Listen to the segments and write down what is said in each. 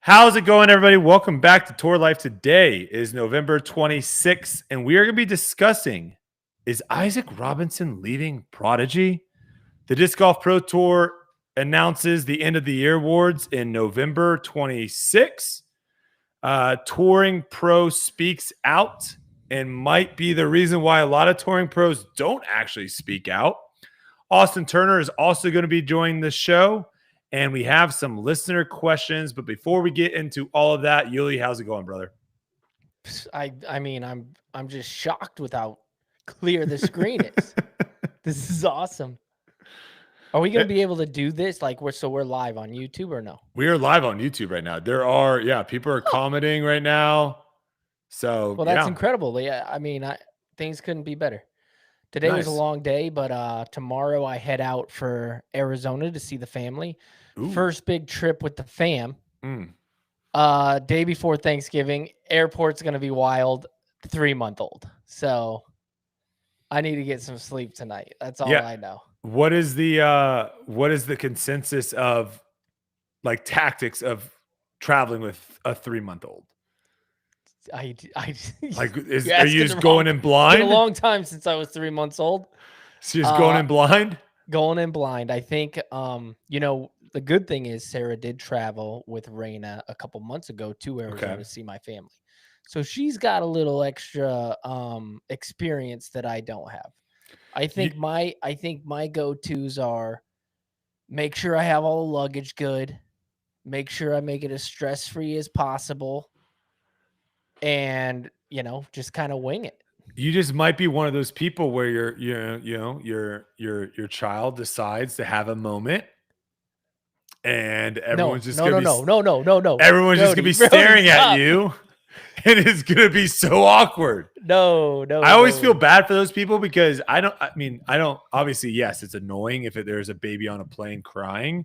How's it going, everybody? Welcome back to Tour Life. Today is November 26th, and we are going to be discussing, is Isaac Robinson leaving Prodigy? The Disc Golf Pro Tour announces the end of the year awards in November 26th. Touring Pro speaks out and might be the reason why a lot of touring pros don't actually speak out. Austin Turner is also going to be joining the show. And we have some listener questions. But before we get into all of that, Yuli, how's it going, brother? I mean, I'm just shocked with how clear the screen is. This is awesome. Are we going to be able to do this? Like we're live on YouTube or no? We are live on YouTube right now. People are commenting right now. So Well, that's incredible. Yeah, I mean, things couldn't be better. Today was a long day, but tomorrow I head out for Arizona to see the family. Ooh. First big trip with the fam. Mm. Day before Thanksgiving, airport's going to be wild. 3-month-old. So I need to get some sleep tonight. That's all I know. What is the consensus of like tactics of traveling with a 3-month-old? I like are you just going in blind? It's been a long time since I was 3 months old. So you're just going in blind? Going in blind. I think the good thing is Sarah did travel with Raina a couple months ago to Arizona to see my family. So she's got a little extra experience that I don't have. I think my go-tos are make sure I have all the luggage good, make sure I make it as stress-free as possible, and just kind of wing it. You just might be one of those people where your child decides to have a moment, and everyone's just gonna no. Everyone's just gonna be staring at you, and it's gonna be so awkward. No. I always feel bad for those people because I don't. Obviously, yes, it's annoying if there's a baby on a plane crying,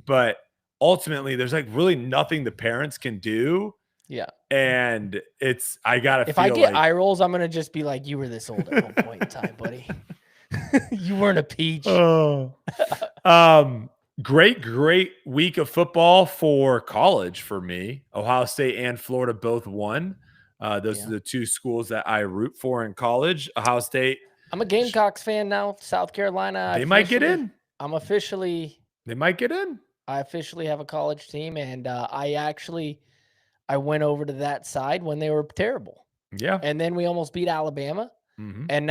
but ultimately, there's like really nothing the parents can do. Yeah. And I gotta if I get eye rolls, I'm gonna just be like, you were this old at one point in time, buddy. You weren't a peach. Oh. Great week of football for college for me. Ohio State and Florida both won. Those are the two schools that I root for in college. Ohio State. I'm a Gamecocks fan now. South Carolina. They might get in. They might get in. I officially have a college team, and I went over to that side when they were terrible. Yeah. And then we almost beat Alabama. Mm-hmm. And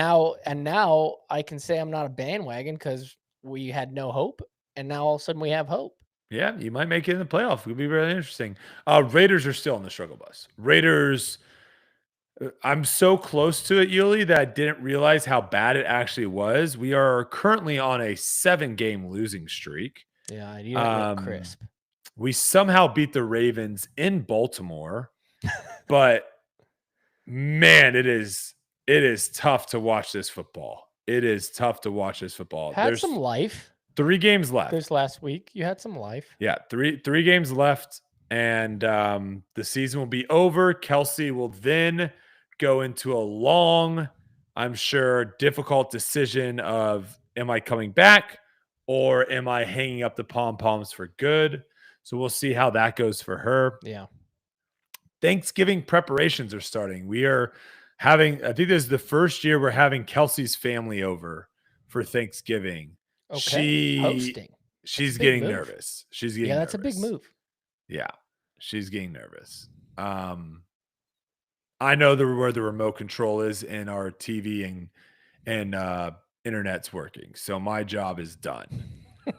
now I can say I'm not a bandwagon because we had no hope. And now all of a sudden we have hope. Yeah, you might make it in the playoff. It would be really interesting. Raiders are still on the struggle bus. Raiders, I'm so close to it, Yuli, that I didn't realize how bad it actually was. We are currently on a 7-game losing streak. Yeah, you don't look crisp. We somehow beat the Ravens in Baltimore, but man, it is tough to watch this football. It is tough to watch this football. There's some life. 3 games left. This last week, you had some life. Yeah, three games left, and the season will be over. Kelsey will then go into a long, I'm sure, difficult decision of, am I coming back or am I hanging up the pom-poms for good? So we'll see how that goes for her. Yeah. Thanksgiving preparations are starting. We are having, I think this is the first year we're having Kelsey's family over for Thanksgiving. Okay. Hosting. She's getting nervous. She's getting nervous. That's a big move. Yeah. She's getting nervous. I know where the remote control is in our TV and internet's working. So my job is done.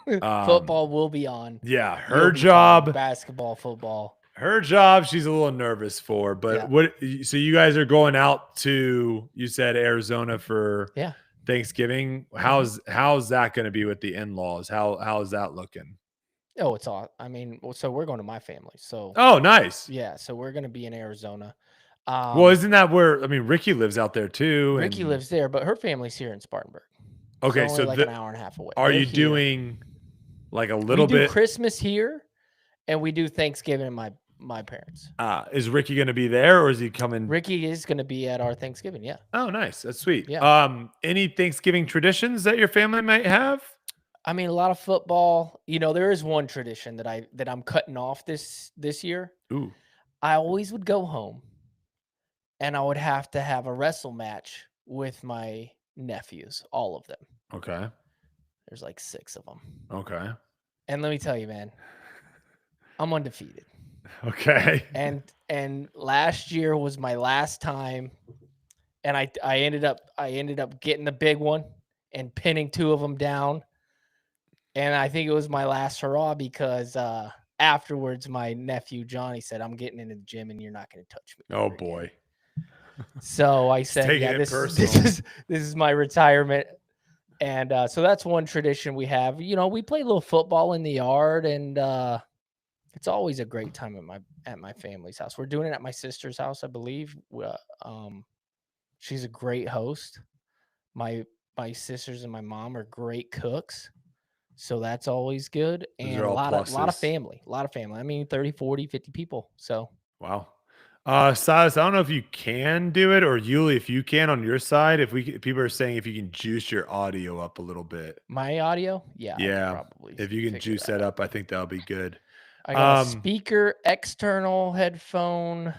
Football will be on. Yeah, her job. Basketball, football. Her job, she's a little nervous for. But so you guys are going out to, you said Arizona for Thanksgiving. How's that going to be with the in-laws? How is that looking? Oh, it's all. I mean, so we're going to my family. So. Oh, nice. Yeah, so we're going to be in Arizona. Well, isn't that where? I mean, Ricky lives out there too. Ricky lives there, but her family's here in Spartanburg. Okay, so like an hour and a half away. Are you doing like a little bit? We do Christmas here, and we do Thanksgiving at my parents. Is Ricky going to be there, or is he coming? Ricky is going to be at our Thanksgiving. Yeah. Oh, nice. That's sweet. Yeah. Any Thanksgiving traditions that your family might have? I mean, a lot of football. You know, there is one tradition that I'm cutting off this year. Ooh, I always would go home and I would have to have a wrestle match with my nephews, all of them. okay, There's like 6 of them. okay, And let me tell you, man, I'm undefeated. okay. And last year was my last time, and I ended up getting the big one and pinning 2 of them down. And I think it was my last hurrah because afterwards my nephew Johnny said, "I'm getting into the gym and you're not going to touch me Oh ever again." boy, So I he's said, taking "Yeah, it this personal. is my retirement." And so that's one tradition we have. You know, we play a little football in the yard, and it's always a great time at my family's house. We're doing it at my sister's house, I believe. She's a great host. My my sisters and my mom are great cooks. So that's always good, Those and are a all lot of pluses. family, a lot of family. I mean, 30, 40, 50 people. So Wow. Silas, I don't know if you can do it, or Yuli, if you can on your side. If people are saying if you can juice your audio up a little bit. my audio, yeah, I could Yeah. probably If you can figure juice that that out. up, I think that'll be good. I got a Um, speaker, external headphone,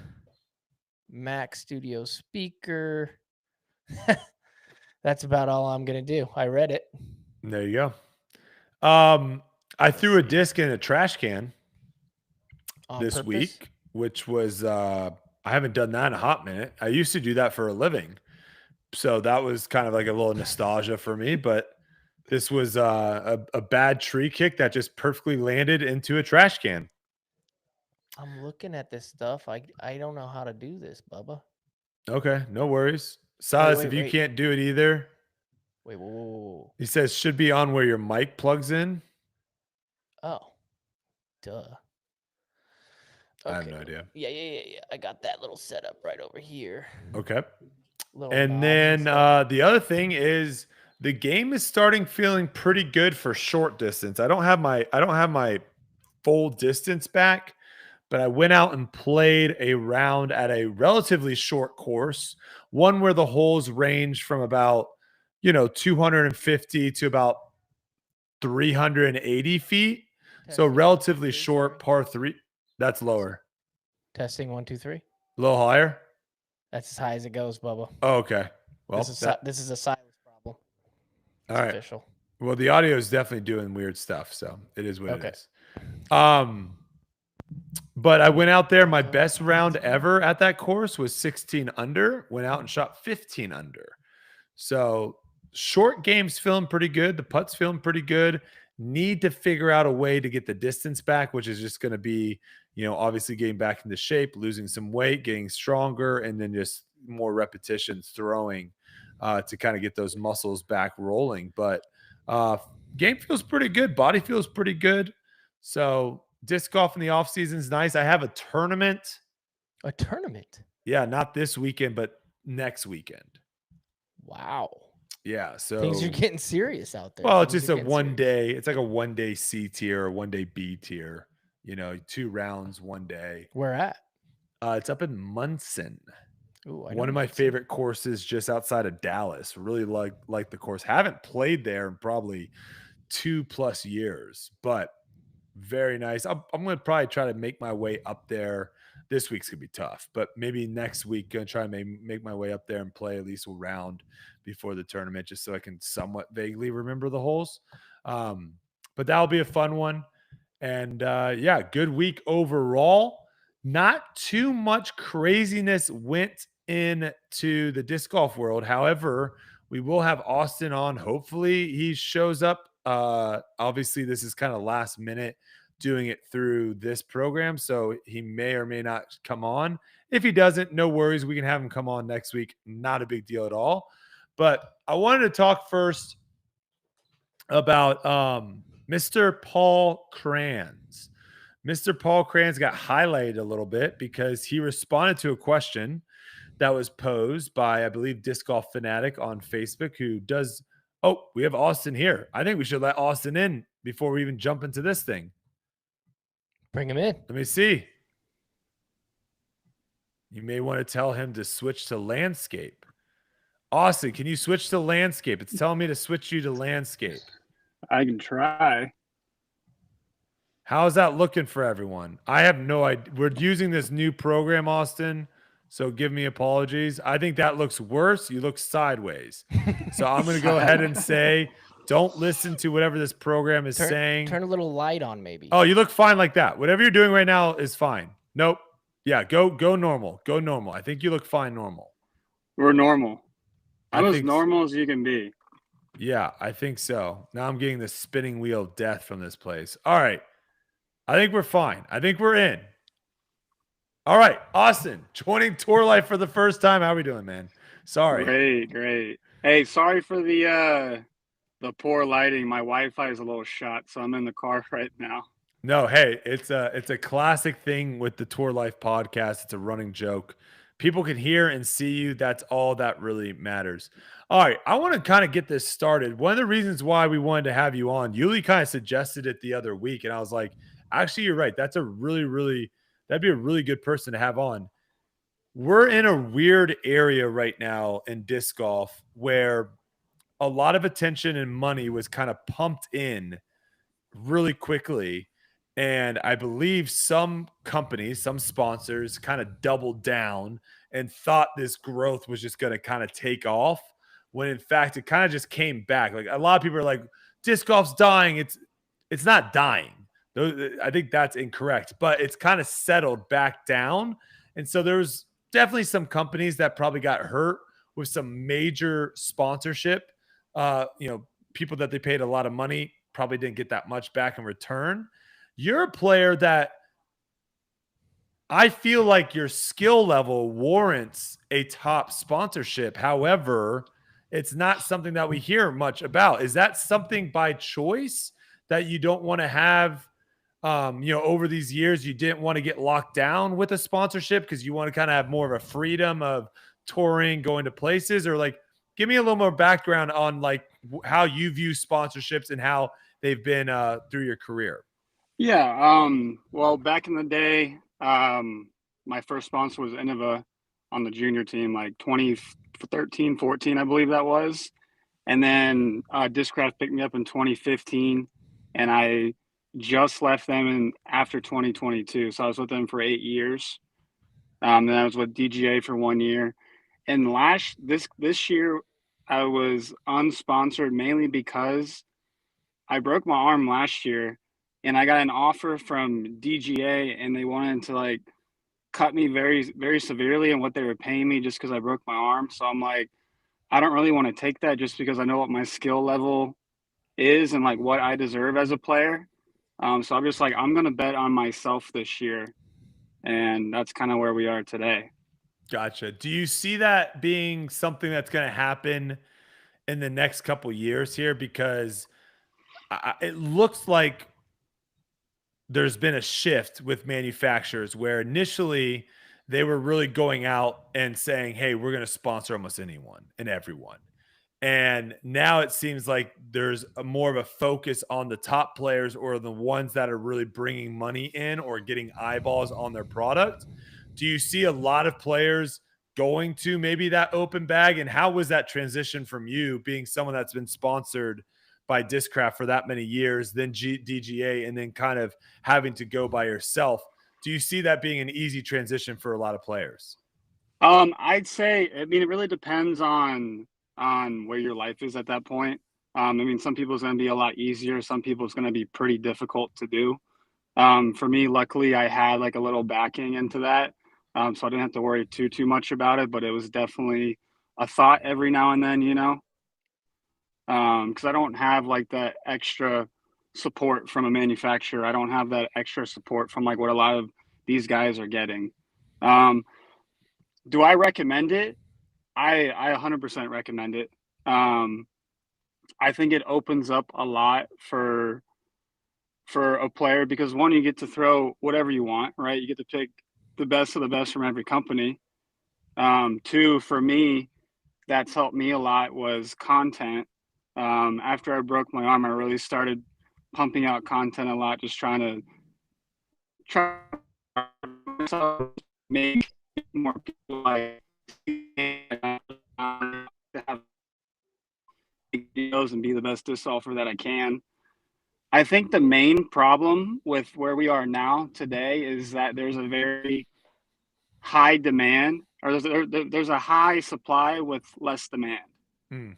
Mac Studio speaker. That's about all I'm gonna do. I read it. there you go. I Let's threw a see. disc in a trash can On this purpose. week, which was I haven't done that in a hot minute. I used to do that for a living. So that was kind of like a little nostalgia for me, but this was a bad tree kick that just perfectly landed into a trash can. I'm looking at this stuff. I don't know how to do this, Bubba. Okay, no worries. Wait, Silas, wait, if you wait. can't do it either, Wait, whoa, whoa, whoa. he says should be on where your mic plugs in. Oh, duh. I have Okay. no idea. Yeah. I got that little setup right over here. Okay. Little And knobs and then stuff. the other thing is the game is starting feeling pretty good for short distance. I don't have my full distance back, but I went out and played a round at a relatively short course, one where the holes range from about 250 to about 380 feet. So Testing one, two, relatively three. short Sorry. par three. That's lower. Testing 1, 2, 3. A little higher. That's as high as it goes, Bubba. Oh, okay. Well, This is a silence problem. all It's right. official. Well, the audio is definitely doing weird stuff, so it is what it Okay. is. But I went out there. My best round ever at that course was 16 under. Went out and shot 15 under. So short game's feeling pretty good. The putt's feeling pretty good. Need to figure out a way to get the distance back, which is just going to be, obviously getting back into shape, losing some weight, getting stronger, and then just more repetitions throwing to kind of get those muscles back rolling. But game feels pretty good. Body feels pretty good. So disc golf in the off season is nice. I have a tournament. A tournament. Yeah, not this weekend, but next weekend. Wow. Yeah. Things are So getting serious out there. well, it's Things are just a getting one serious. day. It's like a 1 day C tier or 1 day B tier. 2 rounds, 1 day. Where at? It's up in Munson, Ooh, I know one of my Munson. favorite courses just outside of Dallas. Really like the course. Haven't played there in probably 2+ years, but very nice. I'm going to probably try to make my way up there. This week's going to be tough, but maybe next week, going to try and make my way up there and play at least a round before the tournament just so I can somewhat vaguely remember the holes. But that'll be a fun one. And yeah, good week overall. Not too much craziness went into the disc golf world. However, we will have Austin on. Hopefully, he shows up. Obviously, this is kind of last minute doing it through this program, so he may or may not come on. If he doesn't, no worries. We can have him come on next week. Not a big deal at all. But I wanted to talk first about Mr. Paul Kranz. Mr. Paul Kranz got highlighted a little bit because he responded to a question that was posed by, I believe, Disc Golf Fanatic on Facebook, who does. Oh, we have Austin here. I think we should let Austin in before we even jump into this thing. Bring him in. Let me see. You may want to tell him to switch to landscape. Austin, can you switch to landscape? It's telling me to switch you to landscape. I can try. How's that looking for everyone? I have no idea. We're using this new program, Austin, so give me apologies. I think that looks worse. You look sideways. So I'm going to go ahead and say, don't listen to whatever this program is saying. Turn a little light on, maybe. Oh, you look fine like that. Whatever you're doing right now is fine. Nope. Yeah, go normal. Go normal. I think you look fine normal. We're normal. I'm as think normal as you can be. Yeah, I think so. Now I'm getting the spinning wheel of death from this place. All right. I think we're fine. I think we're in. All right, Austin, joining Tour Life for the first time. How are we doing, man? Sorry. Great. Hey, sorry for the poor lighting. My Wi-Fi is a little shot, so I'm in the car right now. No, hey, it's a classic thing with the Tour Life podcast. It's a running joke. People can hear and see you. That's all that really matters. All right, I want to kind of get this started. One of the reasons why we wanted to have you on, Yuli kind of suggested it the other week, and I was like, actually, you're right. That's a that'd be a really good person to have on. We're in a weird area right now in disc golf where a lot of attention and money was kind of pumped in really quickly. And I believe some companies, some sponsors kind of doubled down and thought this growth was just going to kind of take off when in fact it kind of just came back. Like a lot of people are like, disc golf's dying. It's not dying. I think that's incorrect, but it's kind of settled back down. And so there's definitely some companies that probably got hurt with some major sponsorship. People that they paid a lot of money probably didn't get that much back in return. You're a player that I feel like your skill level warrants a top sponsorship. However, it's not something that we hear much about. Is that something by choice that you don't want to have? Over these years, you didn't want to get locked down with a sponsorship because you want to kind of have more of a freedom of touring, going to places, or like, give me a little more background on like how you view sponsorships and how they've been through your career. Yeah. Well, back in the day, my first sponsor was Innova on the junior team, like 2013, 14, I believe that was. And then Discraft picked me up in 2015, and I just left them after 2022. So I was with them for 8 years. Then I was with DGA for 1 year. And this year, I was unsponsored mainly because I broke my arm last year, and I got an offer from DGA, and they wanted to like cut me very, very severely in what they were paying me just because I broke my arm. So I'm like, I don't really want to take that just because I know what my skill level is and like what I deserve as a player. So I'm just like, I'm going to bet on myself this year. And that's kind of where we are today. Gotcha. Do you see that being something that's going to happen in the next couple years here? Because it looks like there's been a shift with manufacturers where initially they were really going out and saying, hey, we're going to sponsor almost anyone and everyone. And now it seems like there's more of a focus on the top players or the ones that are really bringing money in or getting eyeballs on their product. Do you see a lot of players going to maybe that open bag? And how was that transition from you being someone that's been sponsored by Discraft for that many years, then DGA, and then kind of having to go by yourself? Do you see that being an easy transition for a lot of players? I'd say, I mean, it really depends on where your life is at that point. I mean, some people it's going to be a lot easier. Some people it's going to be pretty difficult to do. For me, luckily, I had like a little backing into that. So I didn't have to worry too much about it, but it was definitely a thought every now and then, because I don't have like that extra support from a manufacturer. I don't have that extra support from like what a lot of these guys are getting. Do I recommend it? I 100% recommend it. I think it opens up a lot for a player because one, you get to throw whatever you want, right? You get to pick the best of the best from every company. Two, for me, that's helped me a lot was content. After I broke my arm, I really started pumping out content a lot, just trying to make more people like to have videos and be the best disc golfer that I can. I think the main problem with where we are now today is that there's a very high demand, or there's a high supply with less demand.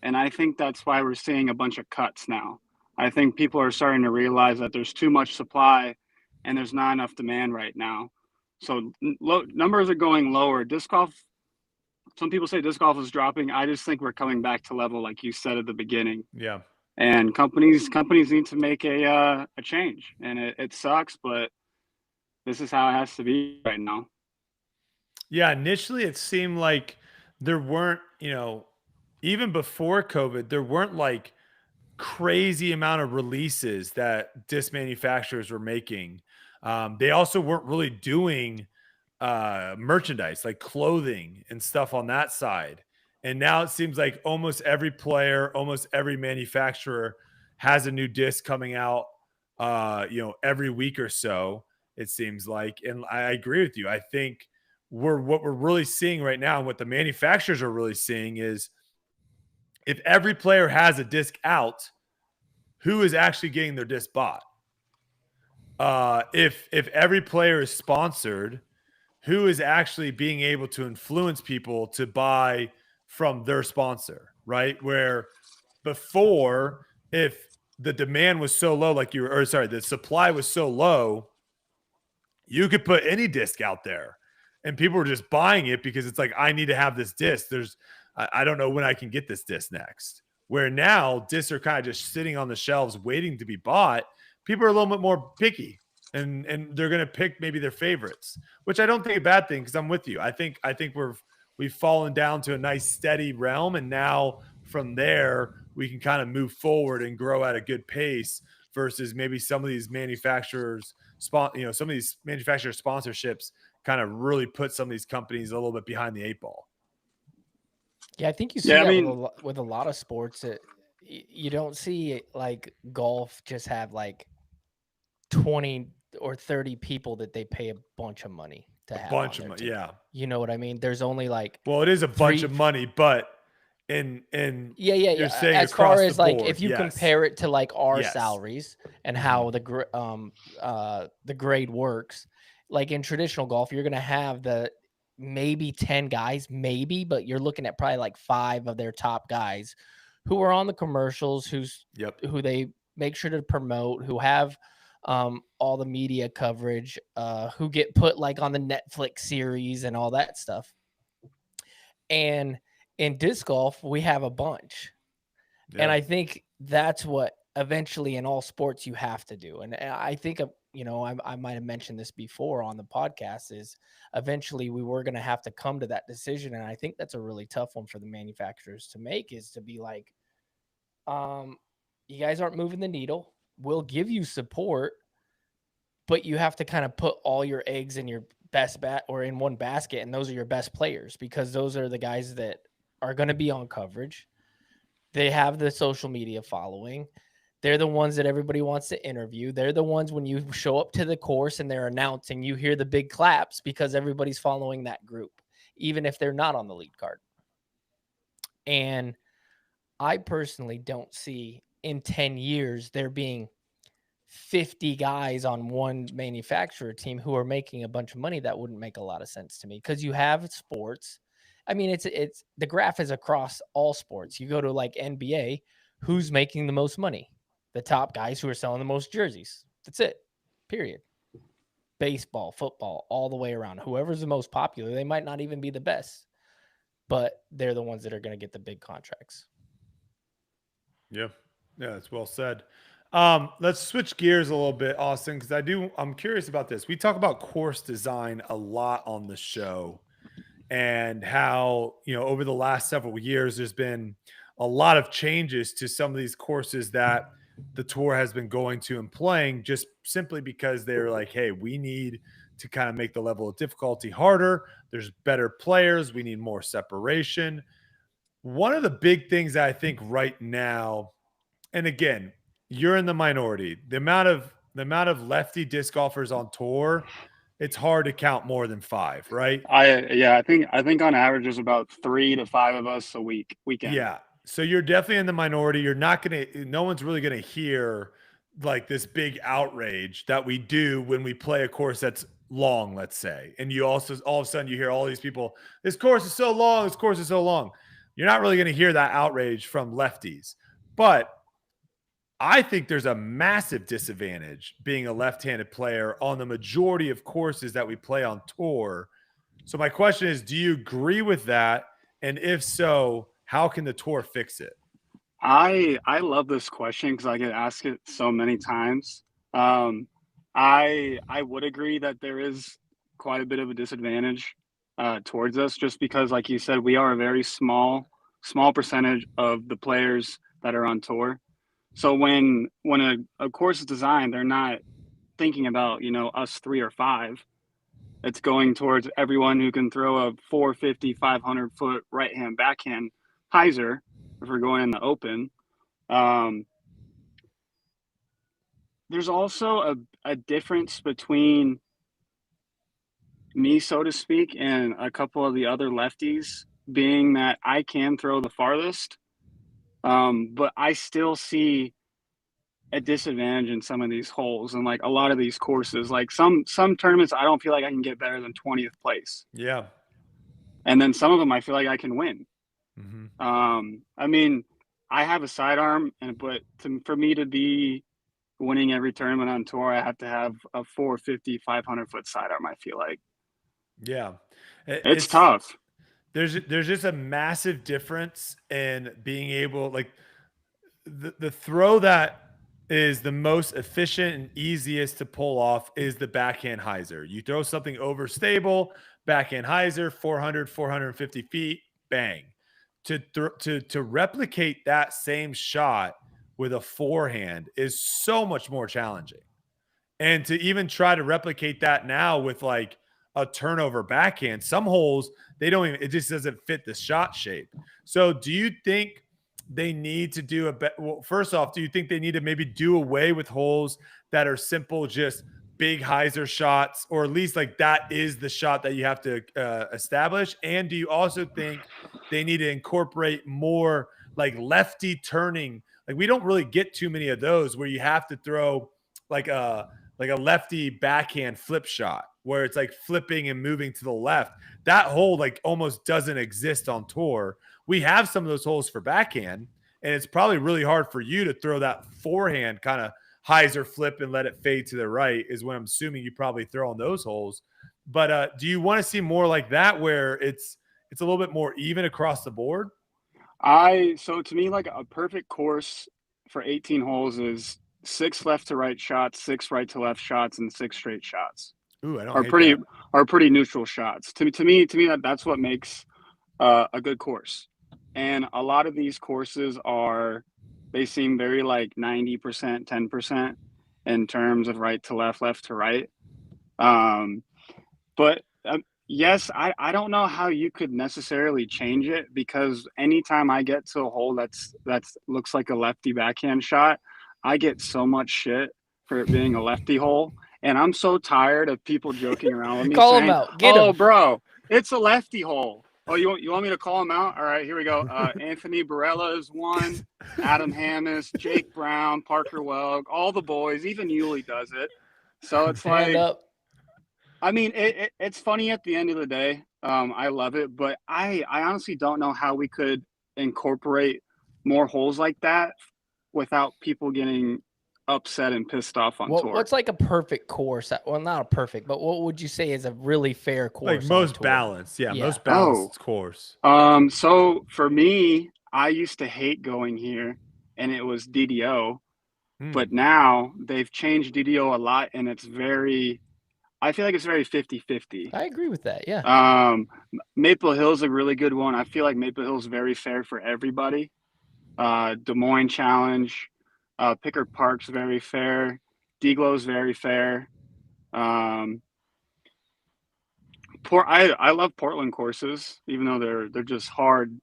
And I think that's why we're seeing a bunch of cuts now. I think people are starting to realize that there's too much supply and there's not enough demand right now. So numbers are going lower. Disc golf, some people say disc golf is dropping. I just think we're coming back to level, like you said at the beginning. Yeah. And companies need to make a change. And it sucks, but this is how it has to be right now. Yeah, initially it seemed like there weren't, even before COVID, there weren't like crazy amount of releases that disc manufacturers were making. They also weren't really doing merchandise like clothing and stuff on that side. And now it seems like almost every player, almost every manufacturer has a new disc coming out, every week or so, it seems like. And I agree with you. I think what we're really seeing right now, and what the manufacturers are really seeing, is if every player has a disc out, who is actually getting their disc bought? If every player is sponsored, who is actually being able to influence people to buy from their sponsor, right? Where before, if the demand was so low, the supply was so low, you could put any disc out there and people were just buying it because it's like, I need to have this disc. I don't know when I can get this disc next. Where now discs are kind of just sitting on the shelves waiting to be bought. People are a little bit more picky, and they're going to pick maybe their favorites, which I don't think a bad thing, because I'm with you. I think we've fallen down to a nice steady realm, and now from there we can kind of move forward and grow at a good pace versus maybe some of these manufacturers some of these manufacturer sponsorships kind of really put some of these companies a little bit behind the 8 ball. Yeah, I think you see that with a lot of sports. You don't see like golf just have like 20 or 30 people that they pay a bunch of money to have. A bunch of money, yeah. You know what I mean? There's only like, well, it is a bunch of money, but in you're saying as far as like board, if you compare it to like our salaries and how the grade works, like in traditional golf, you're gonna have the maybe 10 guys, but you're looking at probably like 5 of their top guys who are on the commercials, who they make sure to promote, who have all the media coverage, who get put like on the Netflix series and all that stuff. And in disc golf, we have a bunch. Yeah. And I think that's what eventually in all sports you have to do. And I think, I might have mentioned this before on the podcast, is eventually we were going to have to come to that decision. And I think that's a really tough one for the manufacturers to make, is to be like, you guys aren't moving the needle. We'll give you support, but you have to kind of put all your eggs in your best or in one basket. And those are your best players, because those are the guys that are going to be on coverage. They have the social media following. They're the ones that everybody wants to interview. They're the ones, when you show up to the course and they're announcing, you hear the big claps because everybody's following that group, even if they're not on the lead card. And I personally don't see in 10 years there being 50 guys on one manufacturer team who are making a bunch of money. That wouldn't make a lot of sense to me, because you have sports. I mean, it's the graph is across all sports. You go to like NBA, who's making the most money? The top guys who are selling the most jerseys. That's it. Period. Baseball, football, all the way around. Whoever's the most popular, they might not even be the best, but they're the ones that are going to get the big contracts. Yeah, that's well said. Let's switch gears a little bit, Austin, because I'm curious about this. We talk about course design a lot on the show, and how, over the last several years, there's been a lot of changes to some of these courses that the tour has been going to and playing, just simply because they're like, hey, we need to kind of make the level of difficulty harder. There's better players. We need more separation. One of the big things that I think right now, and again, you're in the minority, the amount of lefty disc golfers on tour, it's hard to count more than 5, right? I think on average there's about 3 to 5 of us a weekend. Yeah. So you're definitely in the minority. No one's really going to hear like this big outrage that we do when we play a course that's long, let's say. And you also, all of a sudden you hear all these people, this course is so long, this course is so long. You're not really going to hear that outrage from lefties. But I think there's a massive disadvantage being a left-handed player on the majority of courses that we play on tour. So my question is, do you agree with that? And if so, how can the tour fix it? I love this question because I get asked it so many times. I would agree that there is quite a bit of a disadvantage towards us, just because, like you said, we are a very small percentage of the players that are on tour. So when a course is designed, they're not thinking about, you know, us 3 or 5. It's going towards everyone who can throw a 450, 500 foot right hand backhand hyzer if we're going in the open. There's also a difference between me, so to speak, and a couple of the other lefties, being that I can throw the farthest, but I still see a disadvantage in some of these holes and like a lot of these courses. Like some tournaments, I don't feel like I can get better than 20th place. Yeah. And then some of them I feel like I can win. Mm-hmm. I mean, I have a sidearm, but for me to be winning every tournament on tour, I have to have a 450, 500 foot sidearm, I feel like. Yeah. It's tough. There's just a massive difference in being able, like the throw that is the most efficient and easiest to pull off is the backhand hyzer. You throw something overstable, backhand hyzer, 400, 450 feet, bang. To replicate that same shot with a forehand is so much more challenging. And to even try to replicate that now with like a turnover backhand, some holes, they don't even, it just doesn't fit the shot shape. So do you think they need to do well, first off, do you think they need to maybe do away with holes that are simple, just big hyzer shots, or at least like that is the shot that you have to establish? And do you also think they need to incorporate more like lefty turning? Like we don't really get too many of those where you have to throw like a lefty backhand flip shot where it's like flipping and moving to the left. That hole like almost doesn't exist on tour. We have some of those holes for backhand, and it's probably really hard for you to throw that forehand kind of hyzer flip and let it fade to the right is what I'm assuming you probably throw on those holes. But do you want to see more like that where it's a little bit more even across the board? So to me, like a perfect course for 18 holes is 6 left to right shots, 6 right to left shots, and 6 straight shots. Ooh, I don't hate that. Are pretty neutral shots. To me, that's what makes a good course. And a lot of these courses they seem very like 90%, 10% in terms of right to left, left to right. But yes, I don't know how you could necessarily change it, because anytime I get to a hole that's looks like a lefty backhand shot, I get so much shit for it being a lefty hole. And I'm so tired of people joking around with me Call saying, him out. Get "Oh, him. bro, it's a lefty hole." Oh, you want me to call him out? All right, here we go. Anthony Barella is one. Adam Hammis, Jake Brown, Parker Welg, all the boys. Even Yuli does it. So it's Stand like, up. I mean, it's funny at the end of the day. I love it, but I honestly don't know how we could incorporate more holes like that without people getting upset and pissed off on tour. What's like a perfect course? Well, not a perfect, but what would you say is a really fair course? Like most balanced. Yeah, most balanced course. So for me, I used to hate going here, and it was DDO. But now they've changed DDO a lot, and I feel like it's very 50-50. I agree with that. Yeah. Maple Hill's a really good one. I feel like Maple Hill's very fair for everybody. Des Moines Challenge, Pickard Park's very fair. Deglow's very fair. I love Portland courses, even though they're just hard,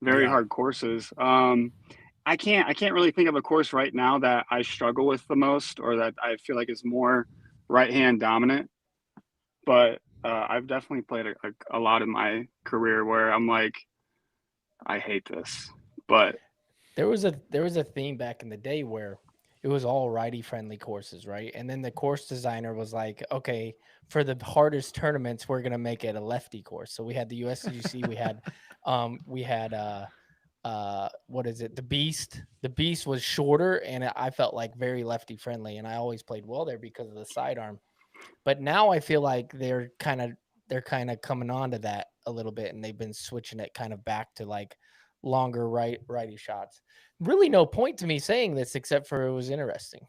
very hard courses. I can't really think of a course right now that I struggle with the most, or that I feel like is more right hand dominant. But I've definitely played a lot in my career where I'm like, I hate this. But there was a theme back in the day where it it was all righty friendly courses, right? And then the course designer was like, okay, for the hardest tournaments, we're gonna make it a lefty course. So we had the USGC, we had what is it, the Beast was shorter, and I felt like very lefty friendly, and I always played well there because of the sidearm. But now I feel like they're kind of coming on to that a little bit, and they've been switching it kind of back to like longer righty shots. Really no point to me saying this except for it was interesting.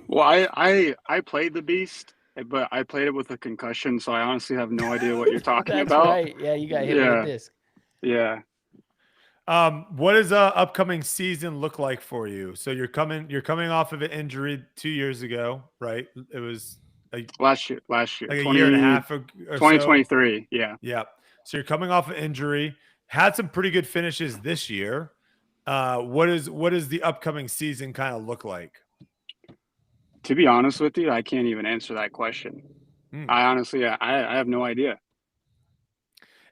Well, I played the Beast, but I played it with a concussion, so I honestly have no idea what you're talking That's about. right. Yeah, you got hit with a disc. Yeah. What does upcoming season look like for you? So you're coming off of an injury 2 years ago, right? It was last year, like a year and a half or 2023. So. Yeah. So you're coming off an injury, had some pretty good finishes this year. What does the upcoming season kind of look like? To be honest with you, I can't even answer that question. I honestly, I have no idea.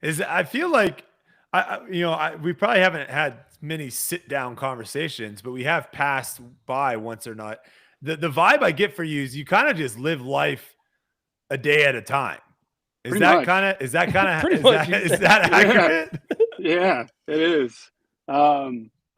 I feel like we probably haven't had many sit down conversations, but we have passed by once or not. The vibe I get for you is you kind of just live life a day at a time. Is that kind of accurate? Yeah, it is.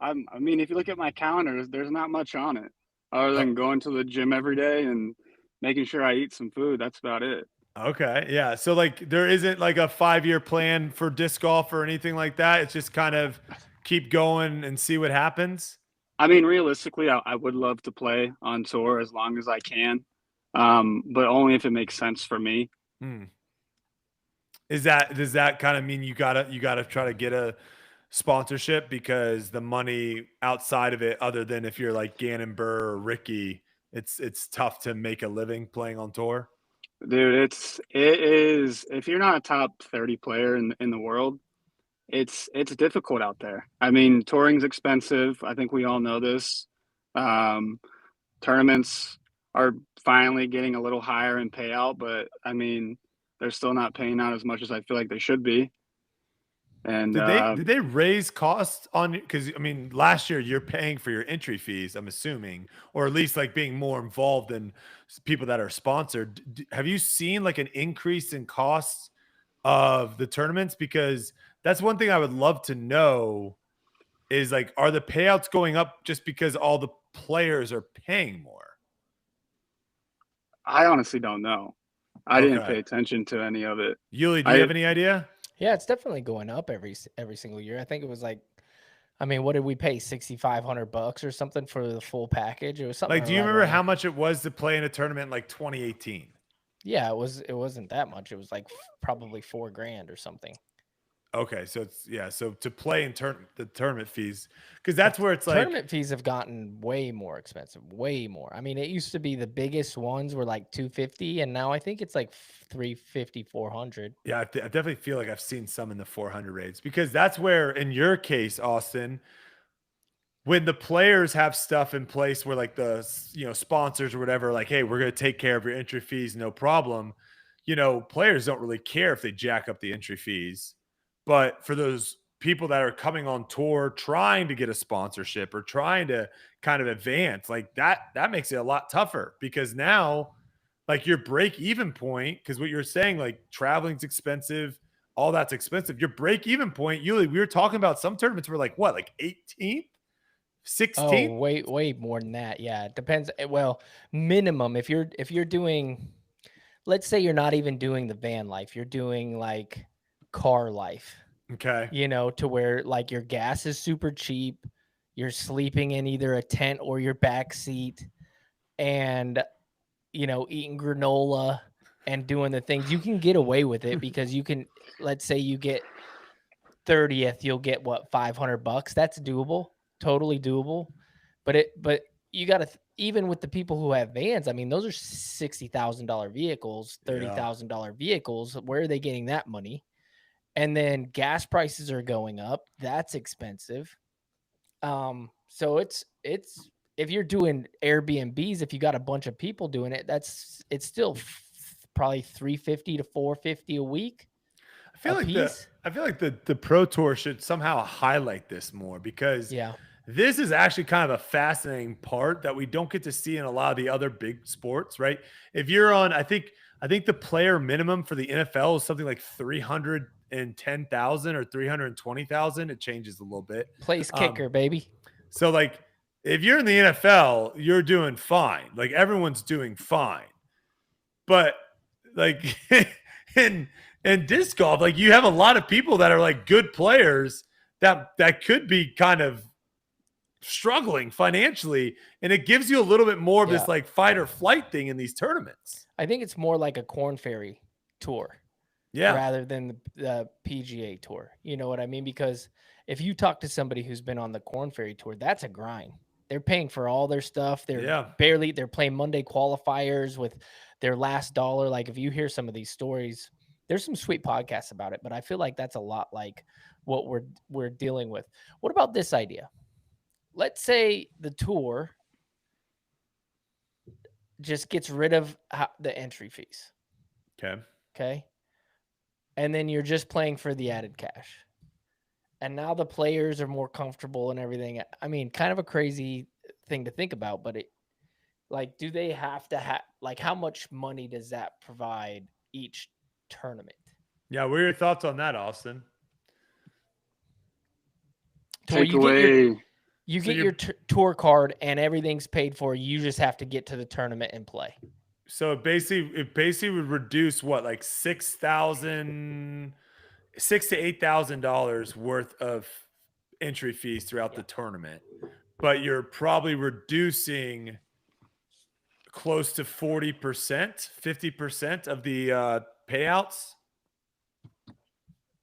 I mean, if you look at my calendar, there's not much on it other than going to the gym every day and making sure I eat some food. That's about it. Okay. Yeah. So like there isn't like a 5-year plan for disc golf or anything like that. It's just kind of keep going and see what happens. I mean, realistically, I would love to play on tour as long as I can. But only if it makes sense for me. Does that kind of mean you gotta try to get a sponsorship, because the money outside of it, other than if you're like Gannon Burr or Ricky, it's tough to make a living playing on tour? Dude, it is, if you're not a top 30 player in the world, it's difficult out there. I mean, touring's expensive. I think we all know this. Tournaments are finally getting a little higher in payout, but I mean, they're still not paying out as much as I feel like they should be. And did they raise costs on, because I mean last year you're paying for your entry fees, I'm assuming, or at least like being more involved than people that are sponsored. Have you seen like an increase in costs of the tournaments? Because that's one thing I would love to know is like, are the payouts going up just because all the players are paying more? I honestly don't know. I didn't pay attention to any of it. Yuli, do you have any idea? Yeah, it's definitely going up every single year. I think it was like, I mean, what did we pay? $6,500 or something for the full package? It was something. Like, do you remember how much it was to play in a tournament in like 2018? Yeah, it wasn't that much. It was like probably $4,000 or something. Okay, so so to play in the tournament fees, because that's where it's like tournament fees have gotten way more expensive, way more. I mean, it used to be the biggest ones were like $250, and now I think it's like $350, $400. Yeah, I definitely feel like I've seen some in the 400 rates, because that's where, in your case, Austin, when the players have stuff in place where like the sponsors or whatever, like, hey, we're going to take care of your entry fees, no problem. Players don't really care if they jack up the entry fees. But for those people that are coming on tour trying to get a sponsorship or trying to kind of advance, like that makes it a lot tougher, because now like your break even point, because what you're saying, like traveling's expensive, all that's expensive. Your break even point, Yuli, we were talking about some tournaments were like what, like 18th, 16th? Oh, way more than that. Yeah, it depends. Well, minimum if you're doing, let's say you're not even doing the van life, you're doing like car life. Okay. To where like your gas is super cheap, you're sleeping in either a tent or your back seat, and eating granola and doing the things. You can get away with it because you can, let's say you get 30th, you'll get what, $500. That's doable, totally doable. But you got to, even with the people who have vans, I mean, those are $60,000 vehicles, $30,000 vehicles. Where are they getting that money? And then gas prices are going up. That's expensive. So it's if you're doing Airbnbs, if you got a bunch of people doing it, it's still probably $350 to $450 a week. I feel like the Pro Tour should somehow highlight this more, because this is actually kind of a fascinating part that we don't get to see in a lot of the other big sports, right? If you're on, I think the player minimum for the NFL is something like 310,000 or 320,000. It changes a little bit. Place kicker, baby. So like if you're in the NFL, you're doing fine. Like everyone's doing fine. But like in disc golf, like you have a lot of people that are like good players that could be kind of struggling financially, and it gives you a little bit more of this like fight or flight thing in these tournaments. I think it's more like a Corn Ferry tour, rather than the PGA Tour. You know what I mean? Because if you talk to somebody who's been on the Corn Ferry Tour, that's a grind. They're paying for all their stuff. They're playing Monday qualifiers with their last dollar. Like if you hear some of these stories, there's some sweet podcasts about it, but I feel like that's a lot like what we're dealing with. What about this idea? Let's say the tour just gets rid of the entry fees. Okay. And then you're just playing for the added cash. And now the players are more comfortable and everything. I mean, kind of a crazy thing to think about, but do they have to like, how much money does that provide each tournament? Yeah. What are your thoughts on that, Austin? You get your tour card and everything's paid for. You just have to get to the tournament and play. So it basically would reduce what, like $6,000 to $8,000 worth of entry fees throughout the tournament, but you're probably reducing close to 40%, 50% of the payouts.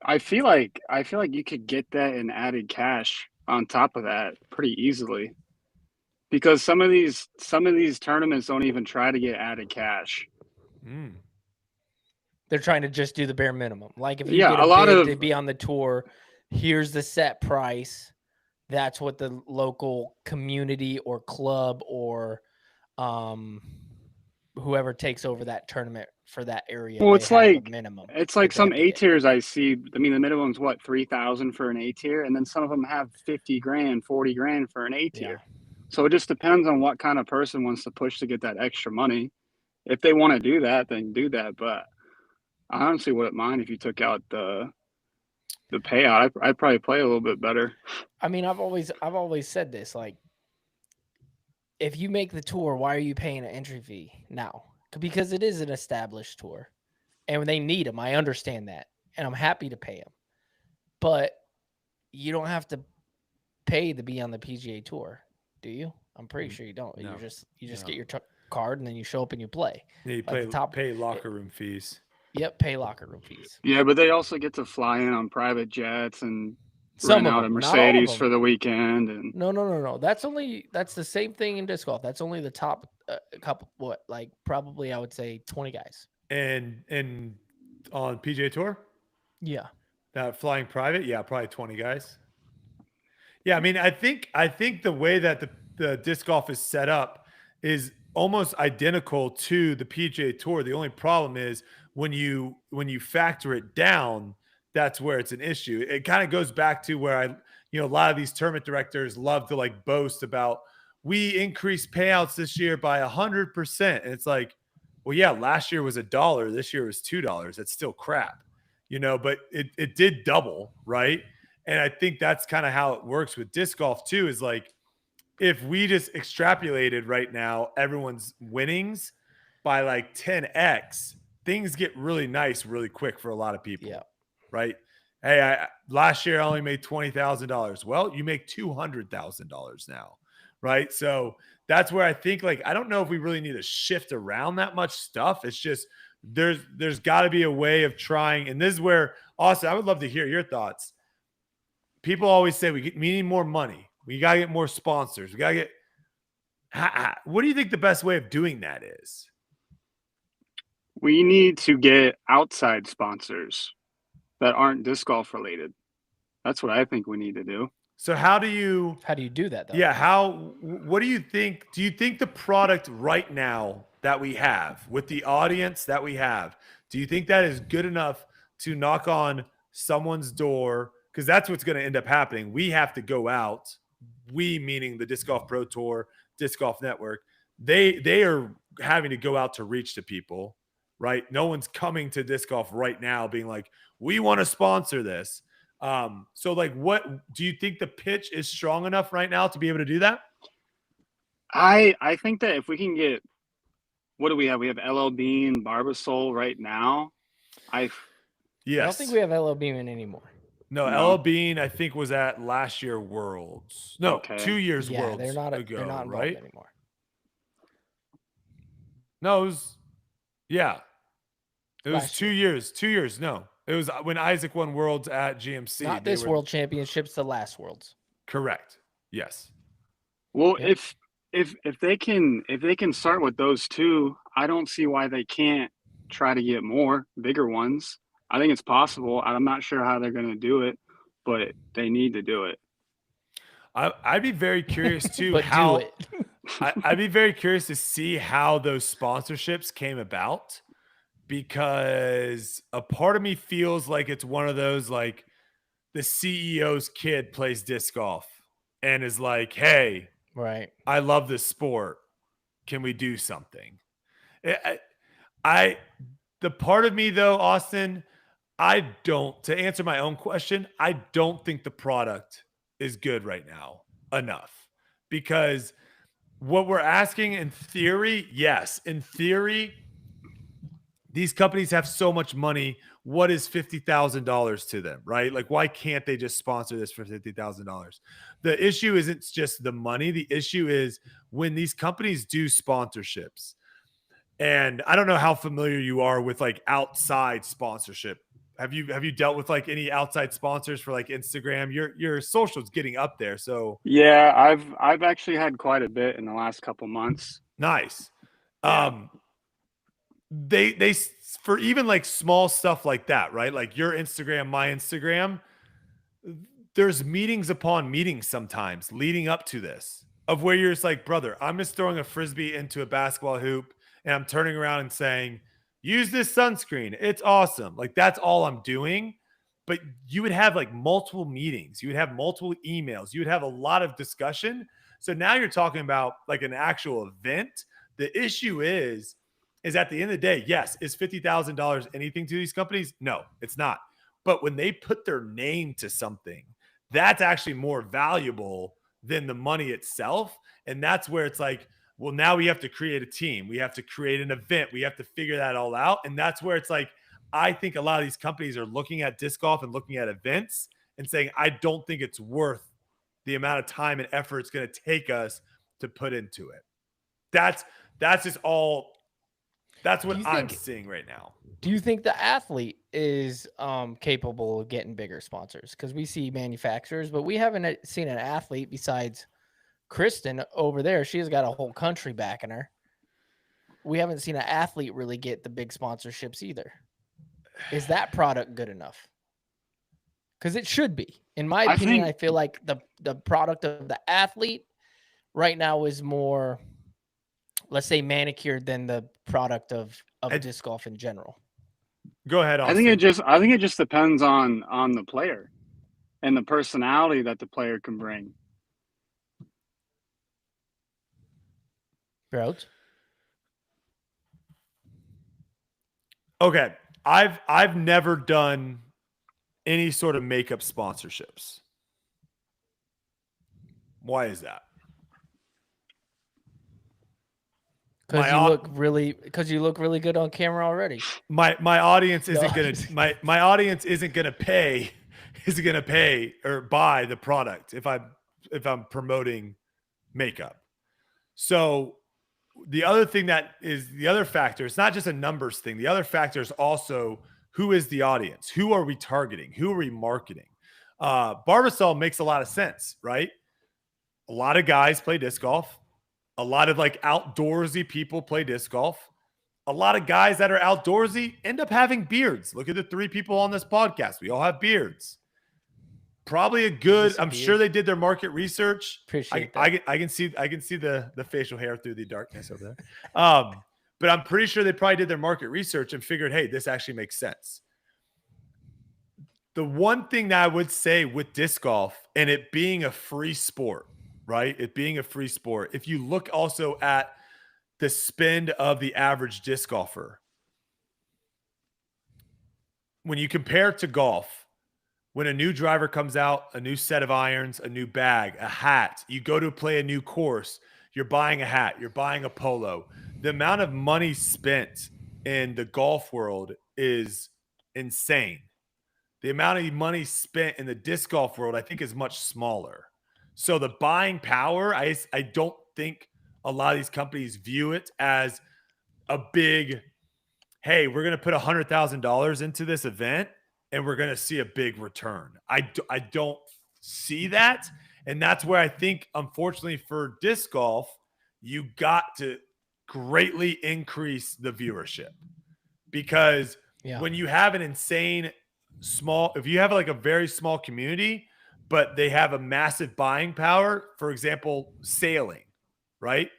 I feel like you could get that in added cash on top of that pretty easily, because some of these tournaments don't even try to get added cash. They're trying to just do the bare minimum. Like if you get a bid to be on the tour, here's the set price. That's what the local community or club or whoever takes over that tournament for that area. Well, it's like minimum. It's like some A tiers I see. I mean, the minimum's what, 3,000 for an A tier, and then some of them have 50 grand, 40 grand for an A tier. So it just depends on what kind of person wants to push to get that extra money. If they want to do that, then do that. But I honestly wouldn't mind if you took out the payout. I'd probably play a little bit better. I mean, I've always said this, like, if you make the tour, why are you paying an entry fee now? Because it is an established tour and they need them. I understand that. And I'm happy to pay them, but you don't have to pay to be on the PGA Tour, do you? I'm pretty sure you don't. No. You just get your card and then you show up and you play. Yeah, you pay locker room fees. Yep, pay locker room fees. Yeah, but they also get to fly in on private jets and rent out a Mercedes for the weekend. And no. That's the same thing in disc golf. That's only the top couple. Probably I would say 20 guys. And on PGA Tour, that flying private, probably 20 guys. Yeah, I mean, I think the way that the disc golf is set up is almost identical to the PGA Tour. The only problem is when you factor it down, that's where it's an issue. It kind of goes back to where a lot of these tournament directors love to like boast about, we increased payouts this year by 100%. And it's like, well, yeah, last year was $1. This year was $2. That's still crap, but it did double. Right. And I think that's kind of how it works with disc golf too, is like, if we just extrapolated right now, everyone's winnings by like 10x, things get really nice really quick for a lot of people. Yeah. Right. Hey, last year I only made $20,000. Well, you make $200,000 now. Right. So that's where I think, like, I don't know if we really need to shift around that much stuff. It's just, there's got to be a way of trying. And this is where, Austin, I would love to hear your thoughts. People always say we need more money. We got to get more sponsors. We got to get, what do you think the best way of doing that is? We need to get outside sponsors that aren't disc golf related. That's what I think we need to do. So how do you do that though? Yeah. What do you think? Do you think the product right now that we have with the audience that we have, do you think that is good enough to knock on someone's door? Because that's what's going to end up happening. We have to go out we meaning the Disc Golf Pro Tour, Disc Golf Network, they are having to go out to reach to people, right? No one's coming to disc golf right now being like, we want to sponsor this. So like, what do you think the pitch is strong enough right now to be able to do that? I think that if we can get, what do we have? We have LL Bean, Barbasol right now. I don't think we have LL Bean anymore. No, LL Bean, I think, was at last year Worlds. No, okay. 2 years Worlds they're not ago, they're not involved right? anymore. No, it was, yeah. It was 2 years. 2 years. No, it was when Isaac won Worlds at GMC. Not this World Championships, the last Worlds. Correct. Yes. Well, if they can start with those two, I don't see why they can't try to get more bigger ones. I think it's possible. I'm not sure how they're going to do it, but they need to do it. I'd be very curious too. But how do it. I'd be very curious to see how those sponsorships came about, because a part of me feels like it's one of those, like the CEO's kid plays disc golf and is like, hey, right, I love this sport. Can we do something? The part of me though, Austin, to answer my own question, I don't think the product is good right now enough, because what we're asking in theory, yes, in theory, these companies have so much money. What is $50,000 to them, right? Like, why can't they just sponsor this for $50,000? The issue isn't just the money. The issue is when these companies do sponsorships, and I don't know how familiar you are with like outside sponsorship. Have you dealt with like any outside sponsors for like Instagram? Your social's getting up there. So yeah, I've actually had quite a bit in the last couple months. Nice. Yeah. They for even like small stuff like that, right? Like your Instagram, my Instagram, there's meetings upon meetings sometimes leading up to this, of where you're just like, brother, I'm just throwing a Frisbee into a basketball hoop and I'm turning around and saying, use this sunscreen. It's awesome. Like, that's all I'm doing. But you would have like multiple meetings. You would have multiple emails. You would have a lot of discussion. So now you're talking about like an actual event. The issue is at the end of the day, yes, is $50,000 anything to these companies? No, it's not. But when they put their name to something, that's actually more valuable than the money itself. And that's where it's like, well, now we have to create a team. We have to create an event. We have to figure that all out. And that's where it's like, I think a lot of these companies are looking at disc golf and looking at events and saying, I don't think it's worth the amount of time and effort it's going to take us to put into it. That's just all. That's what I'm seeing right now. Do you think the athlete is capable of getting bigger sponsors? Because we see manufacturers, but we haven't seen an athlete besides Kristen over there. She's got a whole country backing her. We haven't seen an athlete really get the big sponsorships either. Is that product good enough? Because it should be. In my opinion, I feel like the product of the athlete right now is more, let's say, manicured than the product of disc golf in general. Go ahead, Austin. I think it just depends on the player and the personality that the player can bring. Bros? Okay. I've never done any sort of makeup sponsorships. Why is that? Because you look really good on camera already. My audience isn't my audience isn't gonna pay or buy the product if I'm promoting makeup. So the other thing that is the other factor, it's not just a numbers thing. The other factor is also, who is the audience? Who are we targeting? Who are we marketing? Barbasol makes a lot of sense, right? A lot of guys play disc golf. A lot of like outdoorsy people play disc golf. A lot of guys that are outdoorsy end up having beards. Look at the 3 people on this podcast. We all have beards. Probably a good. I'm sure they did their market research. Appreciate that. I can see the facial hair through the darkness over there. But I'm pretty sure they probably did their market research and figured, hey, this actually makes sense. The one thing that I would say with disc golf and it being a free sport, right? It being a free sport. If you look also at the spend of the average disc golfer, when you compare it to golf, when a new driver comes out, a new set of irons, a new bag, a hat, you go to play a new course, you're buying a hat, you're buying a polo. The amount of money spent in the golf world is insane. The amount of money spent in the disc golf world, I think, is much smaller. So the buying power, I don't think a lot of these companies view it as a big, hey, we're going to put $100,000 into this event and we're going to see a big return. I don't see that. And that's where I think, unfortunately, for disc golf, you got to greatly increase the viewership. Because when you have an insane small, if you have like a very small community, but they have a massive buying power, for example, sailing, right?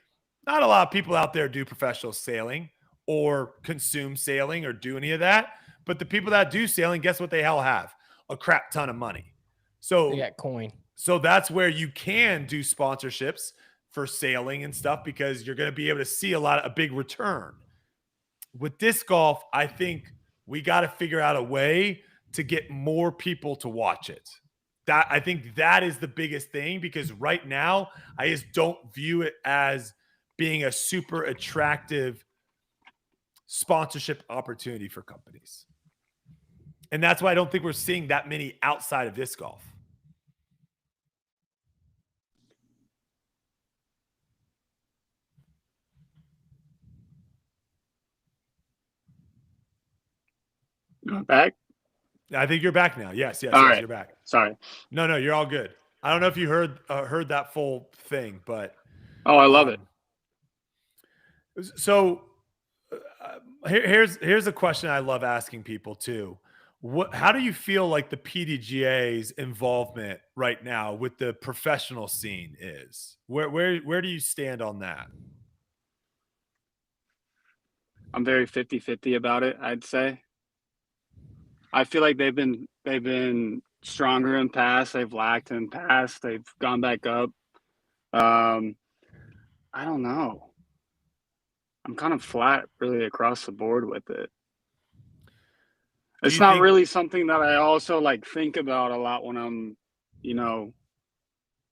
Not a lot of people out there do professional sailing or consume sailing or do any of that. But the people that do sailing, guess what they all have? A crap ton of money. So they got coin. So that's where you can do sponsorships for sailing and stuff because you're going to be able to see a big return. With disc golf, I think we got to figure out a way to get more people to watch it. I think that is the biggest thing because right now I just don't view it as being a super attractive sponsorship opportunity for companies. And that's why I don't think we're seeing that many outside of disc golf. Back? I think you're back now. Yes, all right. You're back. Sorry. No, you're all good. I don't know if you heard that full thing, but I love it. So here's a question I love asking people too. How do you feel like the PDGA's involvement right now with the professional scene is? Where do you stand on that? I'm very 50-50 about it, I'd say. I feel like they've been stronger in past. They've lacked in past. They've gone back up. I don't know. I'm kind of flat really across the board with it. It's not really something that I also like think about a lot when I'm,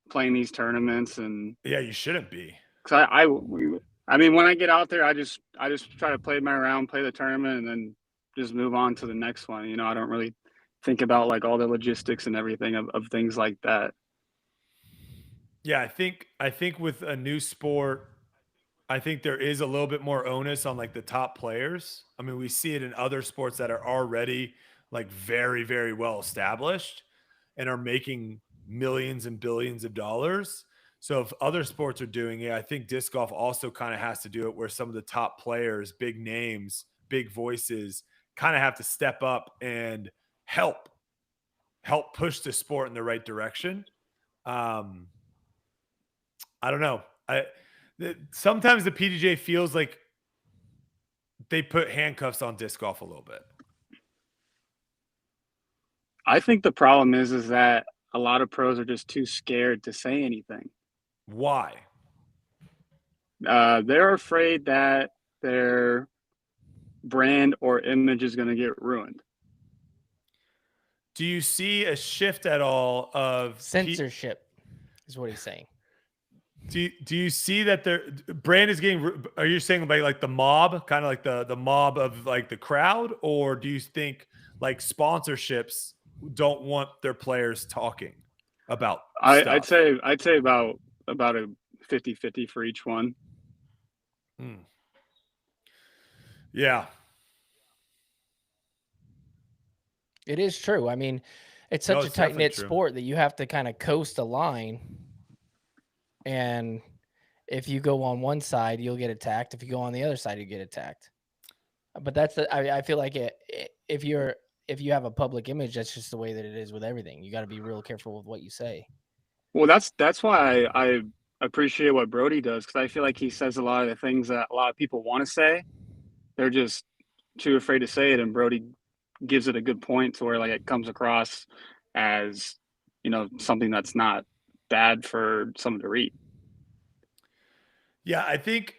playing these tournaments and yeah, you shouldn't be. Cause I mean, when I get out there, I just try to play my round, play the tournament, and then just move on to the next one. I don't really think about like all the logistics and everything of things like that. Yeah, I think with a new sport, I think there is a little bit more onus on like the top players. I mean, we see it in other sports that are already like very, very well established and are making millions and billions of dollars. So if other sports are doing it, I think disc golf also kind of has to do it where some of the top players, big names, big voices kind of have to step up and help push the sport in the right direction. I don't know. Sometimes the PDGA feels like they put handcuffs on disc golf a little bit. I think the problem is that a lot of pros are just too scared to say anything. Why? They're afraid that their brand or image is going to get ruined. Do you see a shift at all of censorship? Is what he's saying. Do you see that their brand is getting? Are you saying like the mob, kind of like the mob of like the crowd, or do you think like sponsorships don't want their players talking about stuff? I'd say about a 50-50 for each one. Yeah. It is true. I mean, it's such a tight-knit sport that you have to kind of coast a line. And if you go on one side, you'll get attacked. If you go on the other side, you get attacked. But I feel like if you have a public image, that's just the way that it is with everything. You got to be real careful with what you say. Well, that's why I appreciate what Brody does, because I feel like he says a lot of the things that a lot of people want to say. They're just too afraid to say it, and Brody gives it a good point to where like it comes across as, you know, something that's not bad for someone to read. Yeah, I think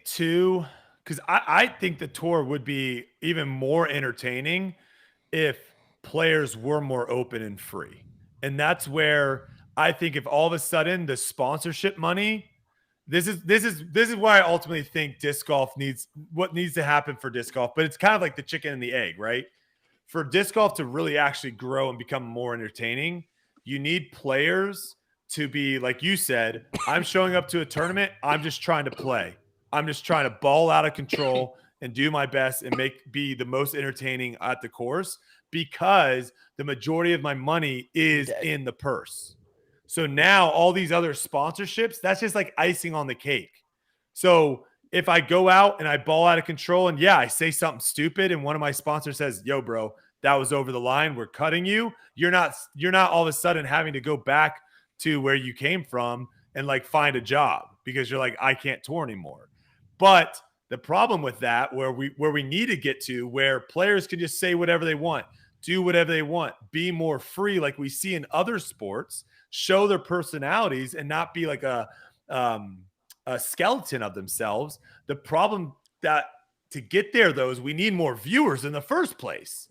too, because I think the tour would be even more entertaining if players were more open and free. And that's where I think if all of a sudden the sponsorship money, this is why I ultimately think disc golf needs what needs to happen for disc golf, but it's kind of like the chicken and the egg, right? For disc golf to really actually grow and become more entertaining, you need players to be like you said, I'm showing up to a tournament, I'm just trying to play. I'm just trying to ball out of control and do my best and be the most entertaining at the course because the majority of my money is in the purse. So now all these other sponsorships, that's just like icing on the cake. So if I go out and I ball out of control and I say something stupid and one of my sponsors says, "Yo, bro, that was over the line. We're cutting you." You're not all of a sudden having to go back to where you came from and like find a job because you're like, I can't tour anymore. But the problem with that, where we need to get to, where players can just say whatever they want, do whatever they want, be more free, like we see in other sports, show their personalities, and not be like a skeleton of themselves. The problem that to get there, though, is we need more viewers in the first place,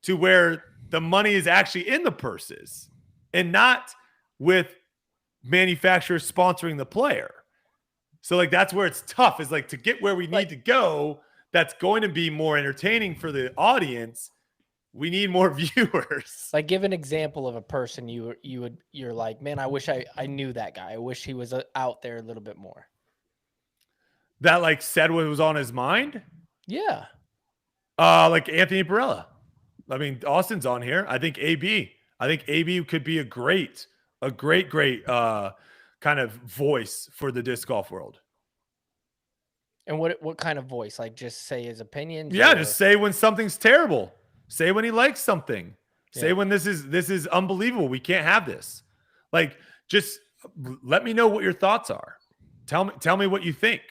to where the money is actually in the purses and not with manufacturers sponsoring the player. So like that's where it's tough, is like to get where we need to go. That's going to be more entertaining for the audience. We need more viewers. Like, give an example of a person you're like, man, I wish I knew that guy. I wish he was out there a little bit more. That like said what was on his mind. Yeah. Like Anthony Barella. I mean, Austin's on here. I think AB could be a great kind of voice for the disc golf world. And what kind of voice? Like just say his opinions? Yeah, just say when something's terrible. Say when he likes something. Say when this is unbelievable. We can't have this. Like, just let me know what your thoughts are. Tell me what you think.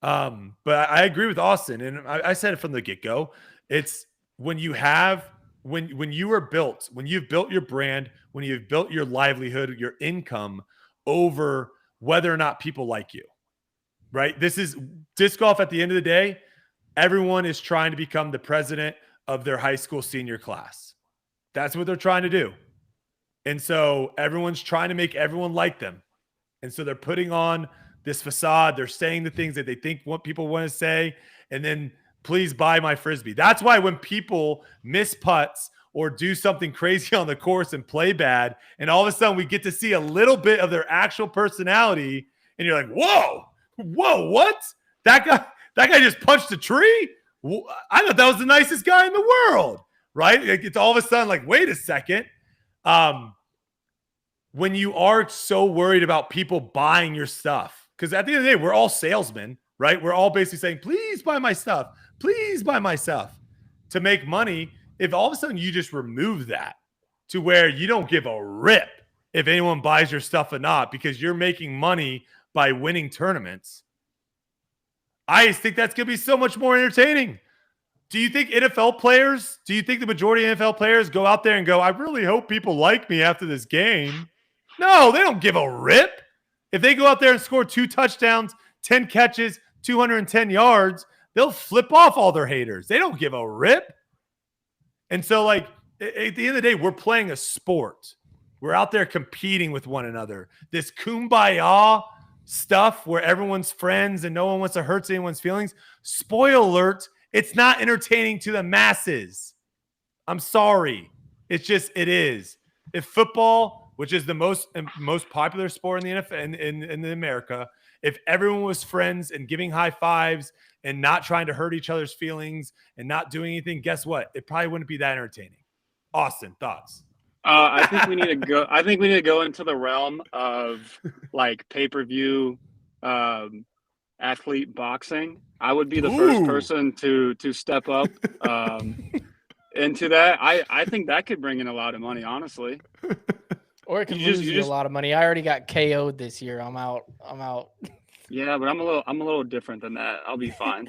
But I agree with Austin, and I said it from the get-go. It's when you have when you are built, when you've built your brand, when you've built your livelihood, your income over whether or not people like you. Right? This is disc golf at the end of the day. Everyone is trying to become the president of their high school senior class. That's what they're trying to do. And so everyone's trying to make everyone like them. And so they're putting on this facade. They're saying the things that they think what people want to say. And then please buy my Frisbee. That's why when people miss putts or do something crazy on the course and play bad, and all of a sudden we get to see a little bit of their actual personality, and you're like, whoa, what? That guy just punched a tree? I thought that was the nicest guy in the world, right? Like, it's all of a sudden like, wait a second. When you are so worried about people buying your stuff, because at the end of the day, we're all salesmen, right? We're all basically saying, please buy my stuff. Please buy my stuff to make money. If all of a sudden you just remove that to where you don't give a rip if anyone buys your stuff or not, because you're making money by winning tournaments, I just think that's going to be so much more entertaining. Do you think the majority of NFL players go out there and go, I really hope people like me after this game? No, they don't give a rip. If they go out there and score 2 touchdowns, 10 catches, 210 yards, they'll flip off all their haters. They don't give a rip. And so, like, at the end of the day, we're playing a sport. We're out there competing with one another. This kumbaya stuff where everyone's friends and no one wants to hurt anyone's feelings. Spoiler alert, it's not entertaining to the masses. I'm sorry. It is. If football, which is the most popular sport in the NFL in America, if everyone was friends and giving high fives and not trying to hurt each other's feelings and not doing anything, guess what? It probably wouldn't be that entertaining. Austin, thoughts? I think we need to go. I think we need to go into the realm of like pay-per-view athlete boxing. I would be the first person to step up into that. I think that could bring in a lot of money, honestly. Or it could lose you a lot of money. I already got KO'd this year. I'm out. Yeah, but I'm a little different than that. I'll be fine.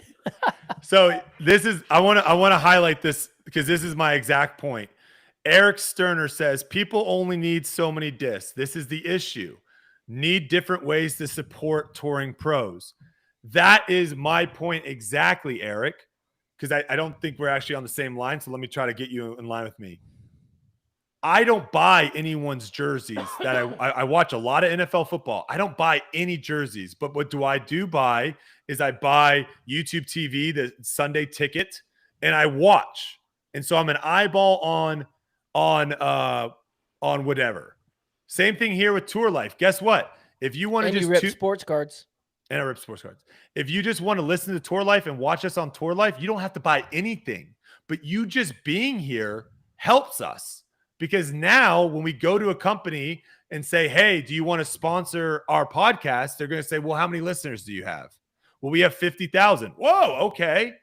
So I want to highlight this because this is my exact point. Eric Sterner says people only need so many discs. This is the issue. Need different ways to support touring pros. That is my point exactly, Eric, because I don't think we're actually on the same line. So let me try to get you in line with me. I don't buy anyone's jerseys. That I watch a lot of NFL football. I don't buy any jerseys, but what do buy is I buy YouTube TV, the Sunday ticket, and I watch. And so I'm an eyeball on whatever. Same thing here with Tour Life. Guess what? If you want to just rip sports cards. And I rip sports cards. If you just want to listen to Tour Life and watch us on Tour Life, you don't have to buy anything. But you just being here helps us. Because now when we go to a company and say, hey, do you want to sponsor our podcast? They're going to say, well, how many listeners do you have? Well, we have 50,000. Whoa, okay.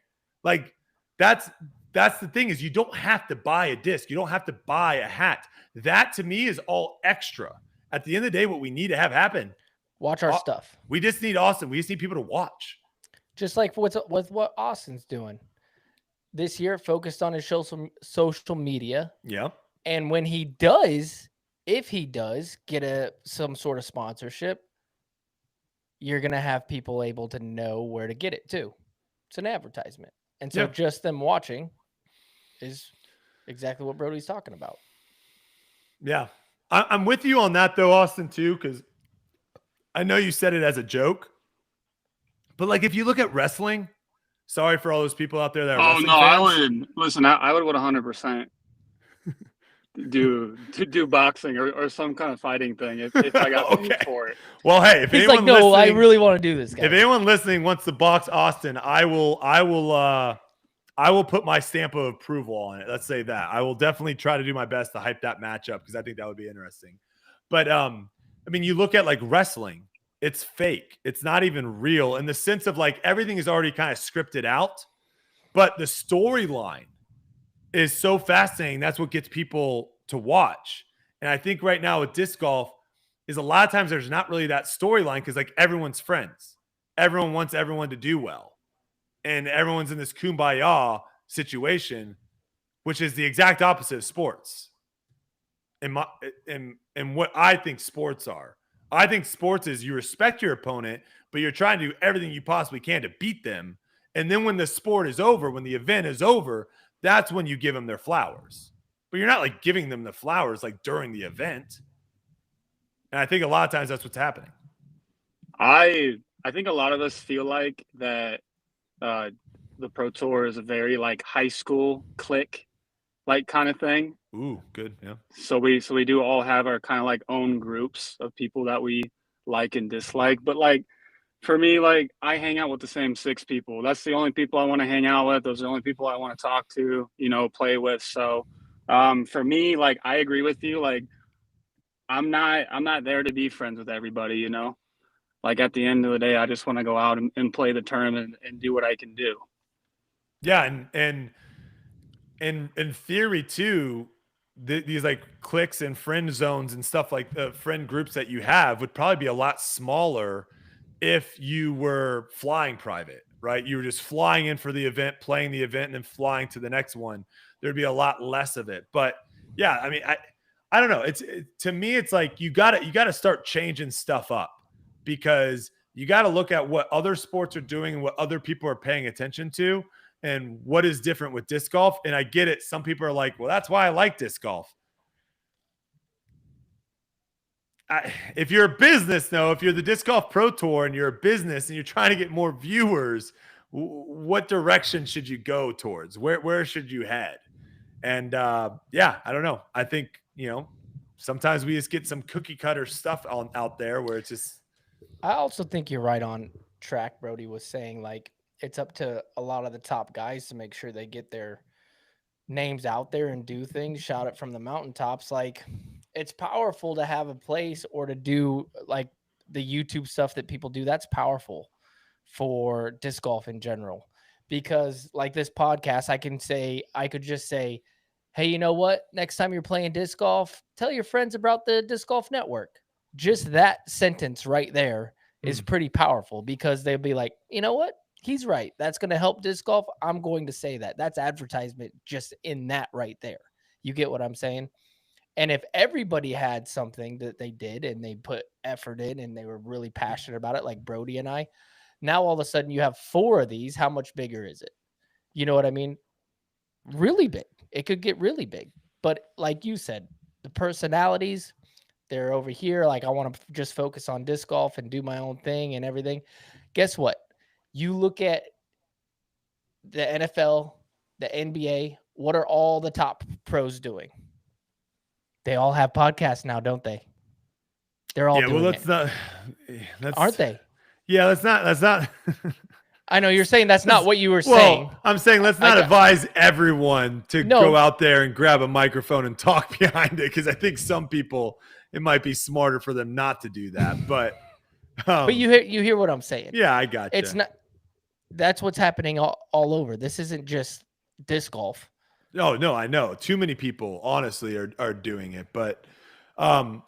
Like that's the thing is you don't have to buy a disc. You don't have to buy a hat. That to me is all extra. At the end of the day, what we need to have happen. Watch our stuff. We just need Austin. We just need people to watch. Just like with what Austin's doing. This year, focused on his social media. Yeah. And when he does, if he does get some sort of sponsorship, you're going to have people able to know where to get it too. It's an advertisement. And so just them watching is exactly what Brody's talking about. Yeah. I'm with you on that though, Austin, too, because I know you said it as a joke. But like if you look at wrestling, sorry for all those people out there that are wrestling fans. I would 100% do boxing or some kind of fighting thing if I got paid for it. Well, hey, if he's anyone like, no, I really want to do this, guys. If anyone listening wants to box Austin, I will put my stamp of approval on it. Let's say that. I will definitely try to do my best to hype that match up because I think that would be interesting. But I mean, you look at like wrestling, it's fake. It's not even real in the sense of like everything is already kind of scripted out, but the storyline is so fascinating. That's what gets people to watch. And I think right now with disc golf is a lot of times there's not really that storyline because like everyone's friends. Everyone wants everyone to do well. And everyone's in this kumbaya situation, which is the exact opposite of sports. And what I think sports are. I think sports is you respect your opponent, but you're trying to do everything you possibly can to beat them. And then when the sport is over, when the event is over, that's when you give them their flowers. But you're not like giving them the flowers like during the event. And I think a lot of times that's what's happening. I think a lot of us feel like that the Pro Tour is a very like high school clique like kind of thing. Ooh, good. Yeah. So we do all have our kind of like own groups of people that we like and dislike. But like for me, like I hang out with the same 6 people. That's the only people I want to hang out with. Those are the only people I want to talk to, play with. So for me, like I agree with you. Like I'm not there to be friends with everybody, Like at the end of the day, I just want to go out and play the tournament and do what I can do. Yeah, and in theory too, these like cliques and friend zones and stuff like the friend groups that you have would probably be a lot smaller if you were flying private, right? You were just flying in for the event, playing the event, and then flying to the next one. There'd be a lot less of it. But yeah, I mean, I don't know. To me, it's like you gotta start changing stuff up because you got to look at what other sports are doing and what other people are paying attention to and what is different with disc golf. And I get it. Some people are like, well, that's why I like disc golf. If you're a business, though, if you're the Disc Golf Pro Tour and you're a business and you're trying to get more viewers, what direction should you go towards? Where should you head? And yeah, I don't know. I think, sometimes we just get some cookie cutter stuff out there where it's just. I also think you're right on track. Brody was saying like it's up to a lot of the top guys to make sure they get their names out there and do things, shout it from the mountaintops. Like it's powerful to have a place or to do like the YouTube stuff that people do. That's powerful for disc golf in general, because like this podcast, I could just say, hey, you know what? Next time you're playing disc golf, tell your friends about the Disc Golf Network. Just that sentence right there is pretty powerful, because they'll be like, you know what? He's right. That's going to help disc golf. I'm going to say that. That's advertisement just in that right there. You get what I'm saying? And if everybody had something that they did and they put effort in and they were really passionate about it, like Brody and I, now all of a sudden you have 4 of these. How much bigger is it? You know what I mean? Really big. It could get really big. But like you said, the personalities, they're over here. Like, I want to just focus on disc golf and do my own thing and everything. Guess what? You look at the NFL, the NBA, what are all the top pros doing? They all have podcasts now, don't they? They're all doing it. Aren't they? Yeah, that's not. I know you're saying that's not what you were saying. I'm saying let's not advise everyone to go out there and grab a microphone and talk behind it, because I think some people, it might be smarter for them not to do that. But you hear what I'm saying. Yeah, I got you. It's not. That's what's happening all over. This isn't just disc golf. No, I know. Too many people, honestly, are doing it. But all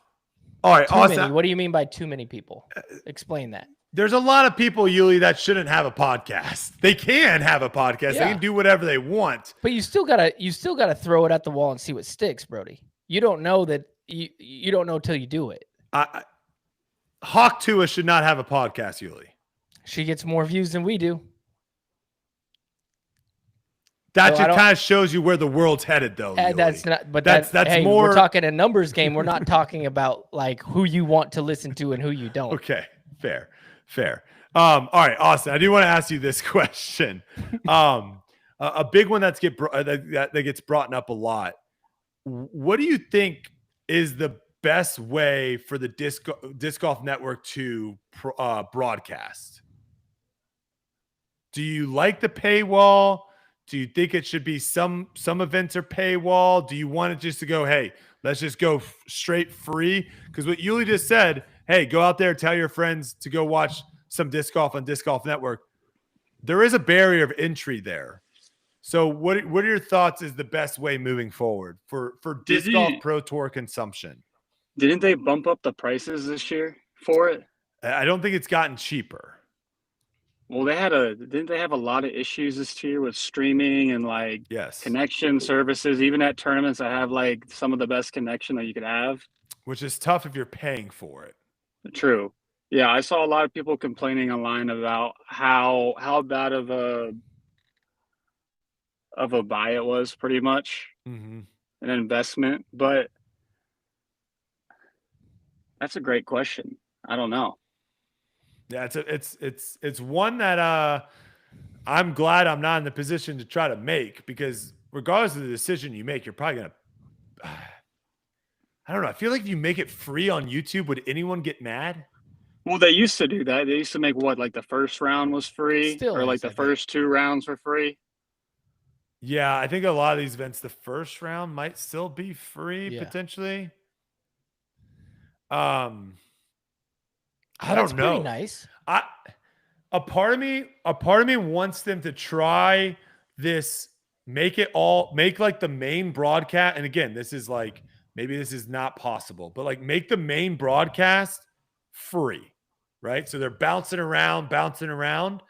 right, too many. What do you mean by too many people? Explain that. There's a lot of people, Yuli, that shouldn't have a podcast. They can have a podcast. Yeah. They can do whatever they want. But you still gotta throw it at the wall and see what sticks, Brody. You don't know that. You don't know till you do it. Hawk Tua should not have a podcast, Yuli. She gets more views than we do. That just kind of shows you where the world's headed, though. That's not. But that's hey, more. We're talking a numbers game. We're not talking about like who you want to listen to and who you don't. Okay, fair. All right, Austin. I do want to ask you this question. A big one that gets brought up a lot. What do you think is the best way for the Disc Golf Network to broadcast? Do you like the paywall? Do you think it should be some events are paywall? Do you want it just to go, hey, let's just go straight free? Because what Yuli just said, hey, go out there, tell your friends to go watch some disc golf on Disc Golf Network. There is a barrier of entry there. So what are your thoughts is the best way moving forward for Disc Golf Pro Tour consumption? Didn't they bump up the prices this year for it? I don't think it's gotten cheaper. Well, didn't they have a lot of issues this year with streaming and connection services, even at tournaments that have like some of the best connection that you could have? Which is tough if you're paying for it. True. Yeah, I saw a lot of people complaining online about how bad of a buy it was, pretty much, an investment. But that's a great question. I don't know. Yeah, it's one that I'm glad I'm not in the position to try to make, because regardless of the decision you make, you're probably gonna. I don't know. I feel like if you make it free on YouTube, would anyone get mad? Well, they used to do that. They used to make like the first round was free, or like the first 2 rounds were free. Yeah, I think a lot of these events, the first round might still be free potentially. I don't know. Pretty nice. A part of me wants them to try this, make like the main broadcast. And again, this is like, maybe this is not possible, but like make the main broadcast free, right? So they're bouncing around,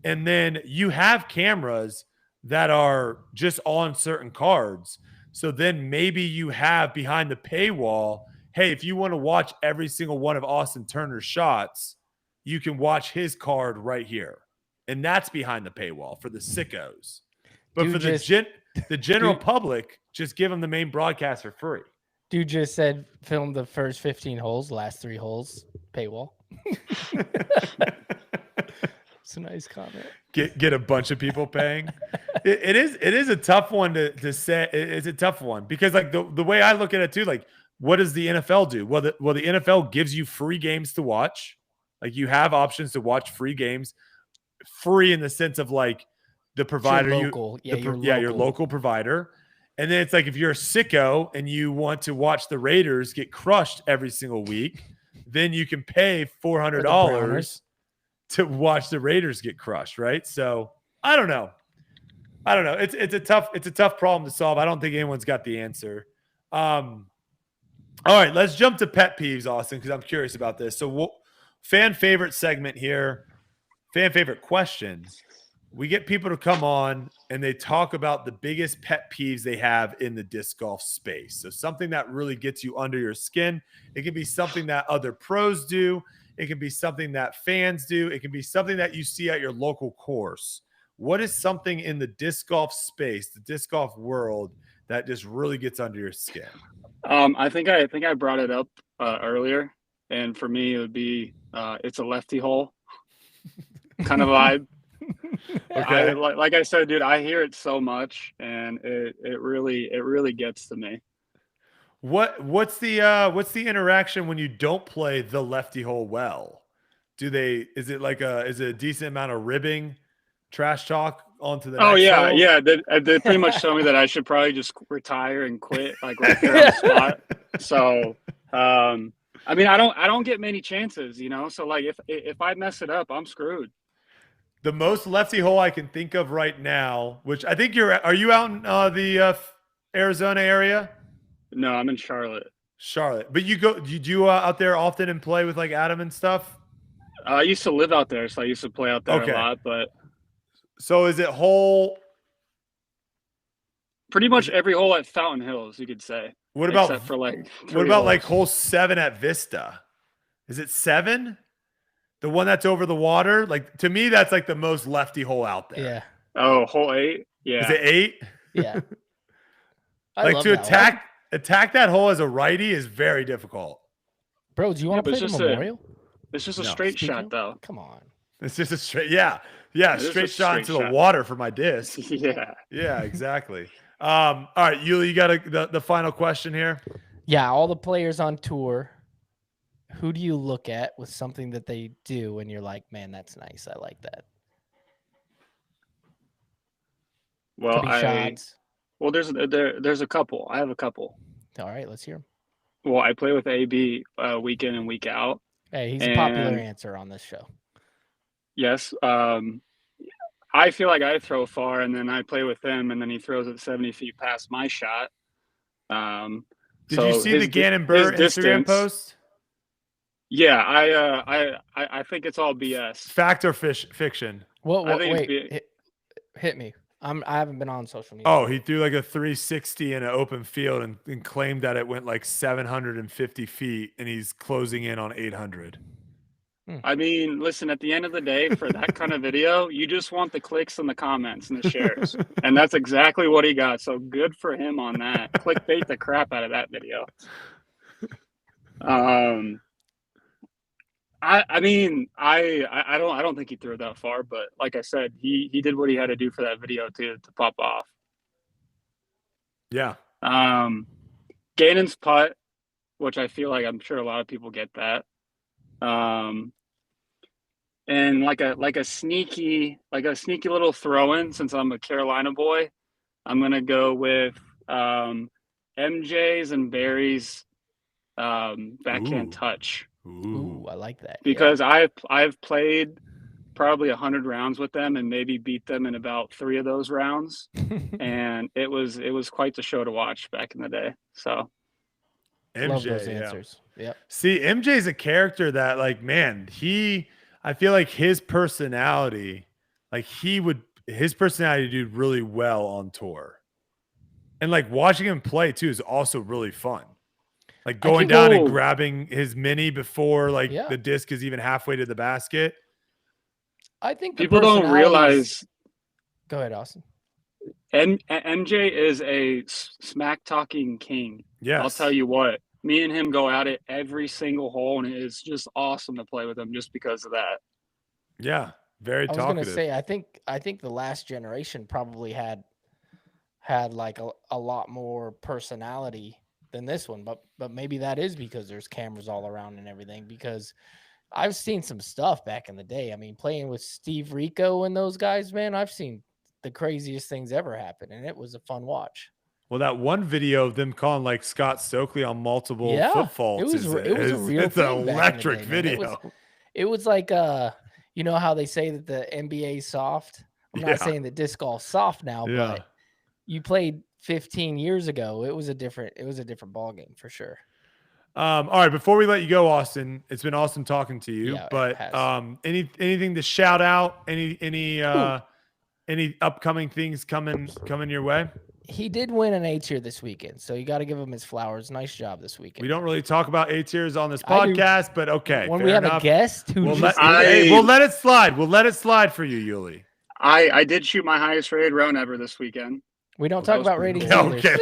and then you have cameras that are just on certain cards. So then maybe you have behind the paywall, hey, if you want to watch every single one of Austin Turner's shots, you can watch his card right here. And that's behind the paywall for the sickos. But for the general public, just give them the main broadcast for free. Dude just said film the first 15 holes, last 3 holes, paywall. It's a nice comment. Get a bunch of people paying. It is a tough one to say. It's a tough one because like the way I look at it too, like what does the NFL do? Well, the NFL gives you free games to watch. Like you have options to watch free games, free in the sense of like the provider, your local provider. And then it's like if you're a sicko and you want to watch the Raiders get crushed every single week, then you can pay $400 to watch the Raiders get crushed, right? So I don't know. It's a tough problem to solve. I don't think anyone's got the answer. All right, let's jump to pet peeves, Austin, because I'm curious about this. So fan favorite segment here, fan favorite question. We get people to come on and they talk about the biggest pet peeves they have in the disc golf space. So something that really gets you under your skin. It can be something that other pros do. It can be something that fans do. It can be something that you see at your local course. What is something in the disc golf space, the disc golf world, that just really gets under your skin? I think I brought it up earlier, and for me it would be it's a lefty hole kind of vibe. Okay. Like I said, dude, I hear it so much, and it really gets to me. What's the interaction when you don't play the lefty hole well? Is it a decent amount of ribbing, trash talk onto the Oh next yeah, hole? yeah. They pretty much told me that I should probably just retire and quit, like right there on the spot. So, I mean, I don't get many chances, you know. So like, if I mess it up, I'm screwed. The most lefty hole I can think of right now, which I think are you out in the Arizona area? No, I'm in Charlotte. Charlotte. But you out there often and play with like Adam and stuff? I used to live out there, so I used to play out there a lot. But so is it hole? Pretty much every hole at Fountain Hills, you could say. What about except for like like hole 7 at Vista? Is it 7? The one that's over the water? Like, to me, that's like the most lefty hole out there. Yeah. Oh, hole 8? Yeah. Is it 8? Yeah. Like, to attack that hole as a righty is very difficult. Bro, do you want to play the Memorial? It's just a straight shot, though. Come on. It's just a straight, straight shot into the water for my disc. Yeah, exactly. All right, Yuli, you got the final question here? Yeah, all the players on tour, who do you look at with something that they do and you're like, man, that's nice. I like that. Well, shots. Well, there's a couple. I have a couple. All right, let's hear them. Well, I play with AB week in and week out. Hey, he's a popular answer on this show. Yes. I feel like I throw far, and then I play with him, and then he throws it 70 feet past my shot. Did you see the Gannon Burr Instagram post? Yeah, I think it's all BS. Fact or fiction? Wait, hit me. I haven't been on social media. Oh, he threw like a 360 in an open field and claimed that it went like 750 feet, and he's closing in on 800. I mean, listen, at the end of the day, for that kind of video, you just want the clicks and the comments and the shares. And that's exactly what he got. So good for him on that. Clickbait the crap out of that video. I mean, I don't think he threw it that far, but like I said, he did what he had to do for that video to pop off. Yeah. Gannon's putt, which I feel like I'm sure a lot of people get that. And like a sneaky little throw-in, since I'm a Carolina boy, I'm gonna go with MJ's and Barry's backhand touch. Ooh, I like that. Because I've played probably 100 rounds with them and maybe beat them in about 3 of those rounds, and it was quite the show to watch back in the day. So MJ, love those answers. Yep. See, MJ's a character that, like, man, I feel like his personality do really well on tour. And like watching him play too is also really fun. Like going down and grabbing his mini before the disc is even halfway to the basket. I think people don't realize. Go ahead, Austin. MJ is a smack talking king. Yes. I'll tell you what. Me and him go at it every single hole, and it's just awesome to play with him just because of that. Yeah, very talkative. I was going to say, I think the last generation probably had like a lot more personality than this one, but maybe that is because there's cameras all around and everything, because I've seen some stuff back in the day. I mean, playing with Steve Rico and those guys, man, I've seen the craziest things ever happen, and it was a fun watch. Well, that one video of them calling like Scott Stokely on multiple foot faults it's an electric video. It was like you know how they say that the NBA is soft? I'm not saying that disc golf's soft now, but you played 15 years ago. It was a different ball game for sure. All right, before we let you go, Austin, it's been awesome talking to you. Yeah, it but has. anything to shout out? Any upcoming things coming your way? He did win an A tier this weekend, so you got to give him his flowers. Nice job this weekend. We don't really talk about A tiers on this I do. podcast, but okay. When fair we have enough. a guest who we'll just we'll let it slide. We'll let it slide for you, Yuli. I did shoot my highest rated round ever this weekend. we don't talk about ratings. Cool. Okay,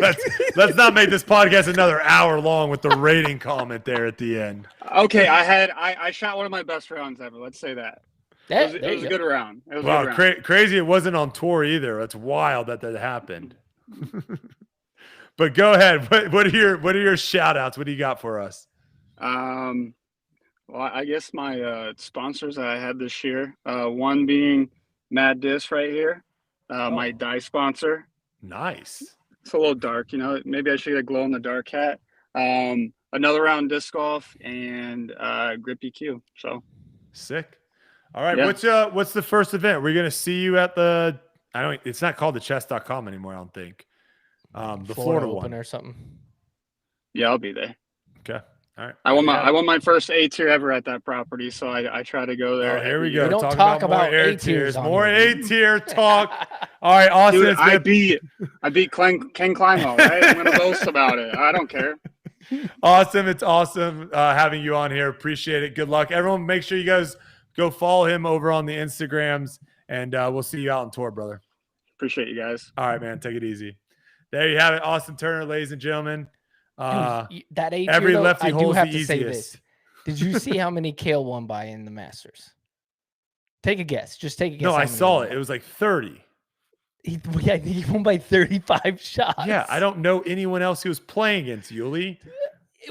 let's not make this podcast another hour long with the rating comment there at the end. Okay, I shot one of my best rounds ever. Let's say that. It was a good round. It was wow, a good round. Crazy! It wasn't on tour either. That's wild that happened. But go ahead. What are your shout outs? What do you got for us? Well, I guess my sponsors that I had this year. One being Mad Disc right here. My dye sponsor. Nice. It's a little dark, Maybe I should get a glow in the dark hat. Another round disc golf and Grip EQ. So sick. All right. Yeah. What's the first event? We're gonna see you at the. It's not called the chess.com anymore. I don't think. The Florida Open one or something. Yeah, I'll be there. Okay. All right. I won my first A tier ever at that property, so I try to go there. Oh, here we go. We don't talk about more A A tiers. More A tier talk. All right, Austin. Dude, I beat Ken Kleinwell, right? I'm gonna boast about it. I don't care. Awesome. It's awesome having you on here. Appreciate it. Good luck. Everyone, make sure you guys go follow him over on the Instagrams, and we'll see you out on tour, brother. Appreciate you guys. All right, man. Take it easy. There you have it. Austin Turner, ladies and gentlemen. Dude, that A tier, every though, lefty I do holds have the to easiest. say this. Did you see how many Kale won by in the Masters? Take a guess. Just take a guess. No, how I many saw he it. won. It was like 30. I think he won by 35 shots. Yeah, I don't know anyone else who was playing against Yuli.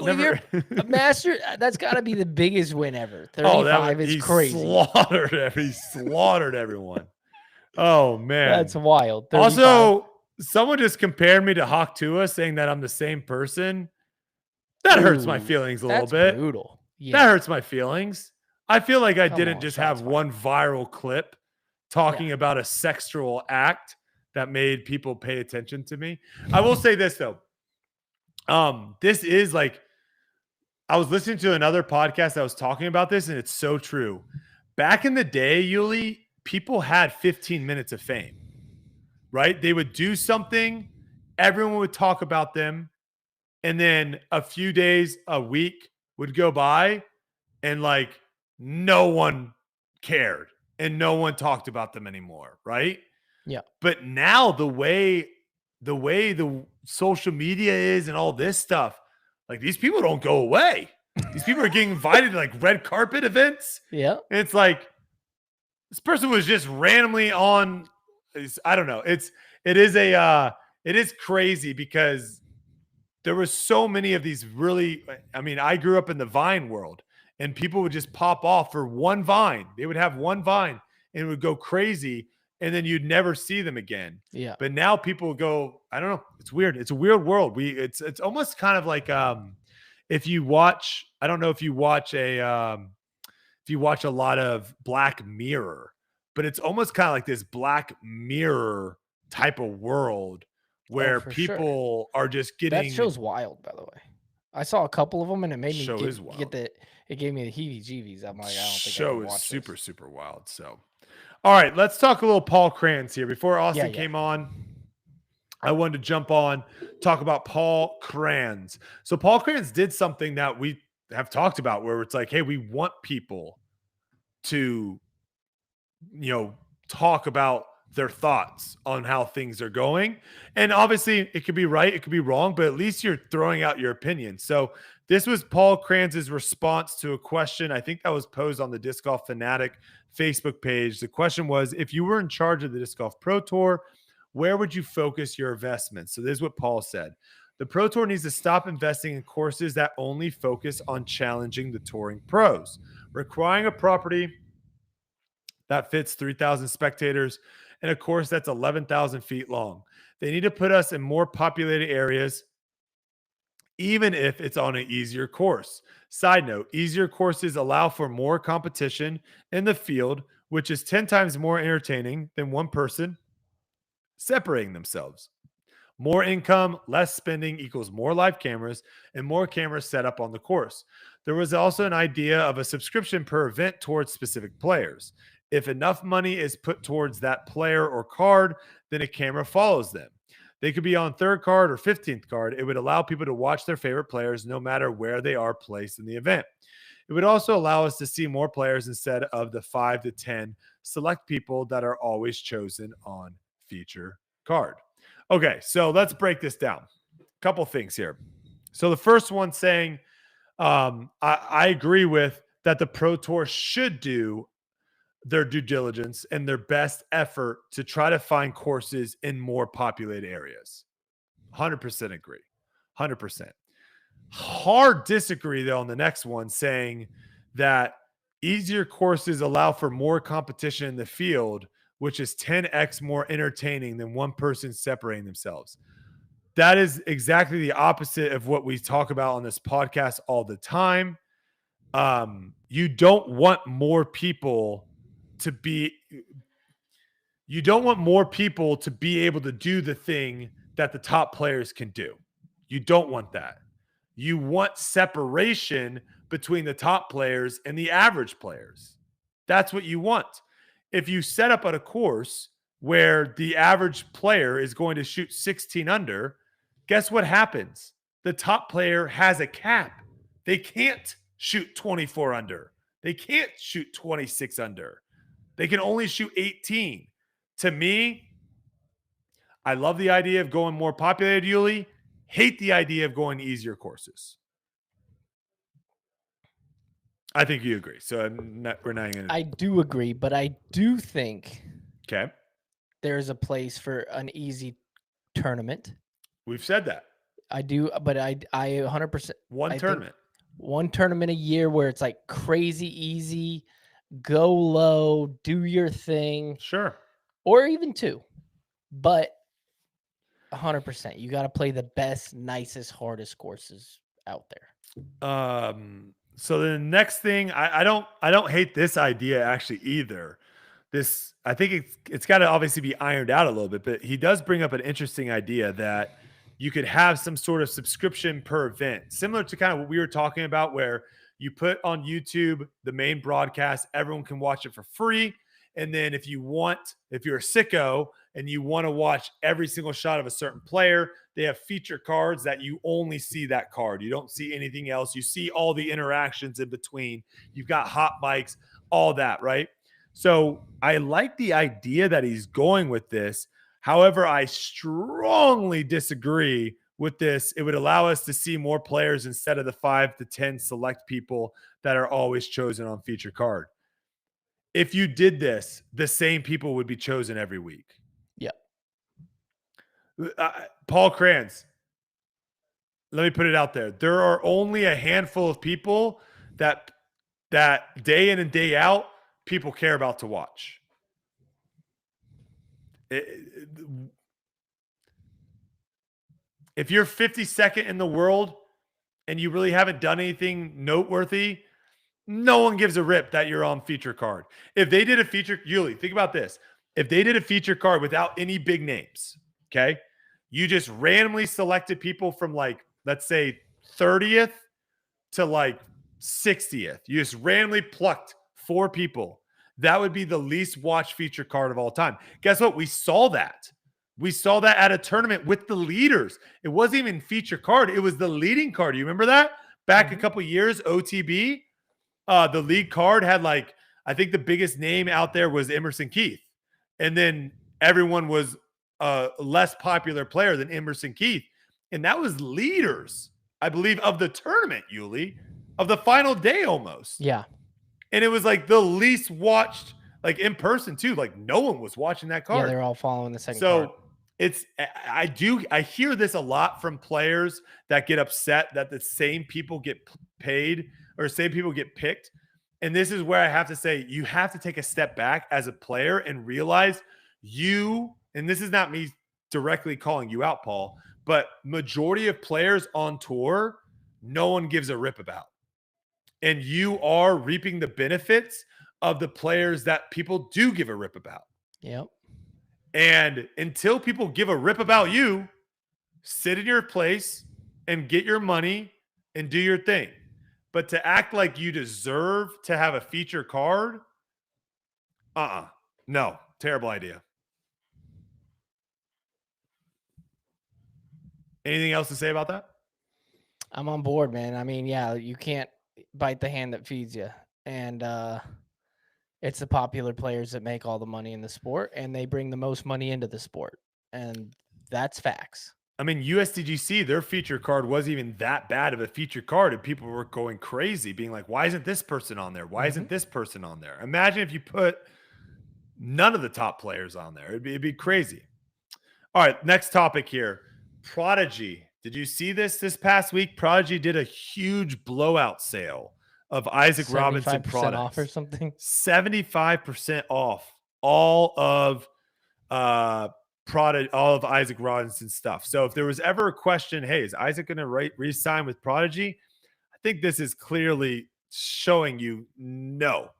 A Master, that's got to be the biggest win ever. 35 is he crazy. He slaughtered everyone. Oh, man. That's wild. 35. Also, someone just compared me to Hawk Tua, saying that I'm the same person. That hurts my feelings a little bit. Brutal. Yeah. That hurts my feelings. I feel like I didn't on, just shots have fired. one viral clip talking about a sexual act that made people pay attention to me. I will say this, though. This is like, I was listening to another podcast that was talking about this, and it's so true. Back in the day, Yuli, people had 15 minutes of fame, right? They would do something, everyone would talk about them, and then a few days, a week would go by, and like no one cared and no one talked about them anymore, right? Yeah. But now the way the social media is and all this stuff, like these people don't go away. These people are getting invited to like red carpet events. Yeah. And it's like this person was just randomly on. I don't know. It is crazy because there was so many of these really. I mean, I grew up in the Vine world, and people would just pop off for one Vine. They would have one Vine and it would go crazy, and then you'd never see them again. Yeah. But now people go. I don't know. It's weird. It's a weird world. It's almost kind of like if you watch. I don't know if you watch a lot of Black Mirror, but it's almost kind of like this Black Mirror type of world where people are just getting. That show's wild, by the way. I saw a couple of them, and it made me it gave me the heebie-jeebies. I'm like, I don't think show I can is watch this. super wild. So, all right, let's talk a little Paul Kranz here. Before Austin came on, I wanted to jump on, talk about Paul Kranz. So Paul Kranz did something that we have talked about where it's like, hey, we want people to, talk about their thoughts on how things are going. And obviously it could be right, it could be wrong, but at least you're throwing out your opinion. So this was Paul Kranz's response to a question. I think that was posed on the Disc Golf Fanatic Facebook page. The question was, if you were in charge of the Disc Golf Pro Tour, where would you focus your investments? So this is what Paul said. The Pro Tour needs to stop investing in courses that only focus on challenging the touring pros, requiring a property that fits 3,000 spectators and a course that's 11,000 feet long. They need to put us in more populated areas, even if it's on an easier course. Side note, easier courses allow for more competition in the field, which is 10 times more entertaining than one person separating themselves. More income, less spending equals more live cameras and more cameras set up on the course. There was also an idea of a subscription per event towards specific players. If enough money is put towards that player or card, then a camera follows them. They could be on third card or 15th card. It would allow people to watch their favorite players no matter where they are placed in the event. It would also allow us to see more players instead of the 5 to 10 select people that are always chosen on feature card. Okay, so let's break this down. A couple things here. So the first one saying, I agree with that the Pro Tour should do their due diligence and their best effort to try to find courses in more populated areas. 100% agree. 100%. Hard disagree, though, on the next one, saying that easier courses allow for more competition in the field, which is 10x more entertaining than one person separating themselves. That is exactly the opposite of what we talk about on this podcast all the time. You don't want more people to be able to do the thing that the top players can do. You don't want that. You want separation between the top players and the average players. That's what you want. If you set up at a course where the average player is going to shoot 16 under, guess what happens? The top player has a cap. They can't shoot 24 under. They can't shoot 26 under. They can only shoot 18. To me, I love the idea of going more populated, Yuli. Hate the idea of going easier courses. I think you agree. So we're not going to. I do agree, but I do think there's a place for an easy tournament. We've said that. I do, but I 100%. One tournament a year where it's like crazy easy, go low, do your thing. Sure. Or even 2. But 100%. You got to play the best, nicest, hardest courses out there. So the next thing, I don't hate this idea actually either. I think it's got to obviously be ironed out a little bit, but he does bring up an interesting idea that you could have some sort of subscription per event, similar to kind of what we were talking about, where you put on YouTube the main broadcast, everyone can watch it for free. And then if you're a sicko and you want to watch every single shot of a certain player, they have feature cards that you only see that card. You don't see anything else. You see all the interactions in between. You've got hot mics, all that, right? So I like the idea that he's going with this. However, I strongly disagree with this. It would allow us to see more players instead of the 5 to 10 select people that are always chosen on feature card. If you did this, the same people would be chosen every week. Yep. Paul Kranz, let me put it out there. There are only a handful of people that day in and day out people care about to watch. If you're 52nd in the world and you really haven't done anything noteworthy, no one gives a rip that you're on feature card. If they did a feature, Yuli, think about this. If they did a feature card without any big names, okay, you just randomly selected people from like, let's say 30th to like 60th. You just randomly plucked 4 people. That would be the least watched feature card of all time. Guess what? We saw that. We saw that at a tournament with the leaders. It wasn't even feature card. It was the leading card. You remember that? Back a couple years, OTB, the league card had like, I think the biggest name out there was Emerson Keith. And then everyone was a less popular player than Emerson Keith. And that was leaders, I believe, of the tournament, Yuli, of the final day almost. Yeah. And it was like the least watched, like in person too. Like no one was watching that card. Yeah, they're all following the second card. I hear this a lot from players that get upset that the same people get paid or same people get picked. And this is where I have to say, you have to take a step back as a player and realize and this is not me directly calling you out, Paul, but majority of players on tour, no one gives a rip about. And you are reaping the benefits of the players that people do give a rip about. Yep. And until people give a rip about you, sit in your place and get your money and do your thing. But to act like you deserve to have a feature card, no, terrible idea. Anything else to say about that? I'm on board, man. I mean, yeah, you can't bite the hand that feeds you. And it's the popular players that make all the money in the sport, and they bring the most money into the sport. And that's facts. I mean, USDGC, their feature card wasn't even that bad of a feature card, and people were going crazy, being like, why isn't this person on there? Why isn't this person on there? Imagine if you put none of the top players on there. It'd be crazy. All right, next topic here. Prodigy. Did you see this past week? Prodigy did a huge blowout sale of Isaac Robinson products. Off or something? 75% off all of all of Isaac Robinson stuff. So if there was ever a question, hey, is Isaac going to re-sign with Prodigy? I think this is clearly showing you no,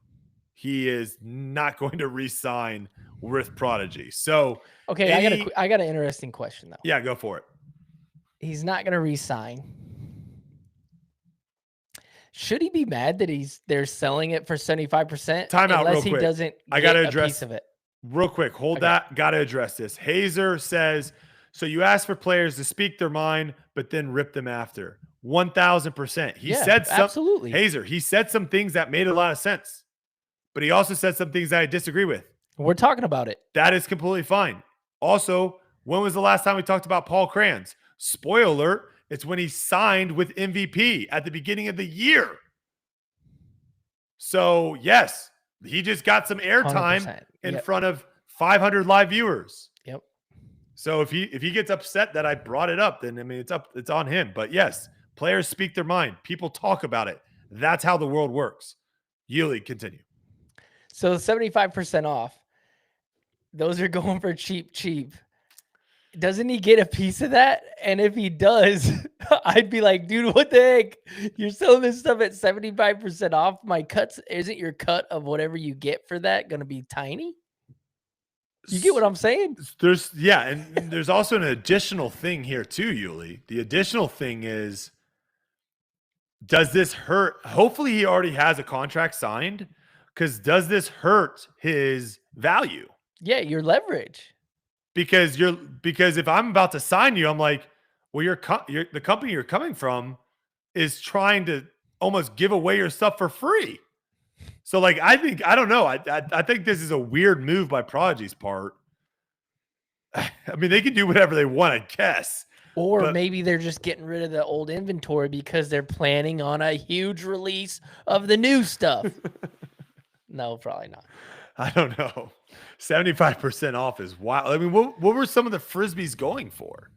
he is not going to re-sign with Prodigy. So okay, I got an interesting question though. Yeah, go for it. He's not going to re-sign. Should he be mad that they're selling it for 75%? Time out real unless he quick. doesn't I got to get a address piece of it. Real quick. Hold that. Got to address this. Hazer says, so you ask for players to speak their mind, but then rip them after. 1,000%. He said some, absolutely. Hazer, he said some things that made a lot of sense, but he also said some things that I disagree with. We're talking about it. That is completely fine. Also, when was the last time we talked about Paul Kranz? Spoiler alert, it's when he signed with MVP at the beginning of the year. So, yes, he just got some airtime in front of 500 live viewers. Yep. So if he gets upset that I brought it up, then I mean it's on him. But yes, players speak their mind. People talk about it. That's how the world works. Yuli, continue. So 75% off. Those are going for cheap. Doesn't he get a piece of that? And if he does, I'd be like, dude, what the heck? You're selling this stuff at 75% off. Isn't your cut of whatever you get for that going to be tiny? You get what I'm saying? And there's also an additional thing here too, Yuli. The additional thing is, does this hurt? Hopefully he already has a contract signed, because does this hurt his value? Yeah, your leverage. Because if I'm about to sign you, I'm like, well, the company you're coming from is trying to almost give away your stuff for free. So like, I don't know. I think this is a weird move by Prodigy's part. I mean, they can do whatever they want, I guess. Or maybe they're just getting rid of the old inventory because they're planning on a huge release of the new stuff. No, probably not. I don't know. 75% off is wild. I mean, what were some of the Frisbees going for?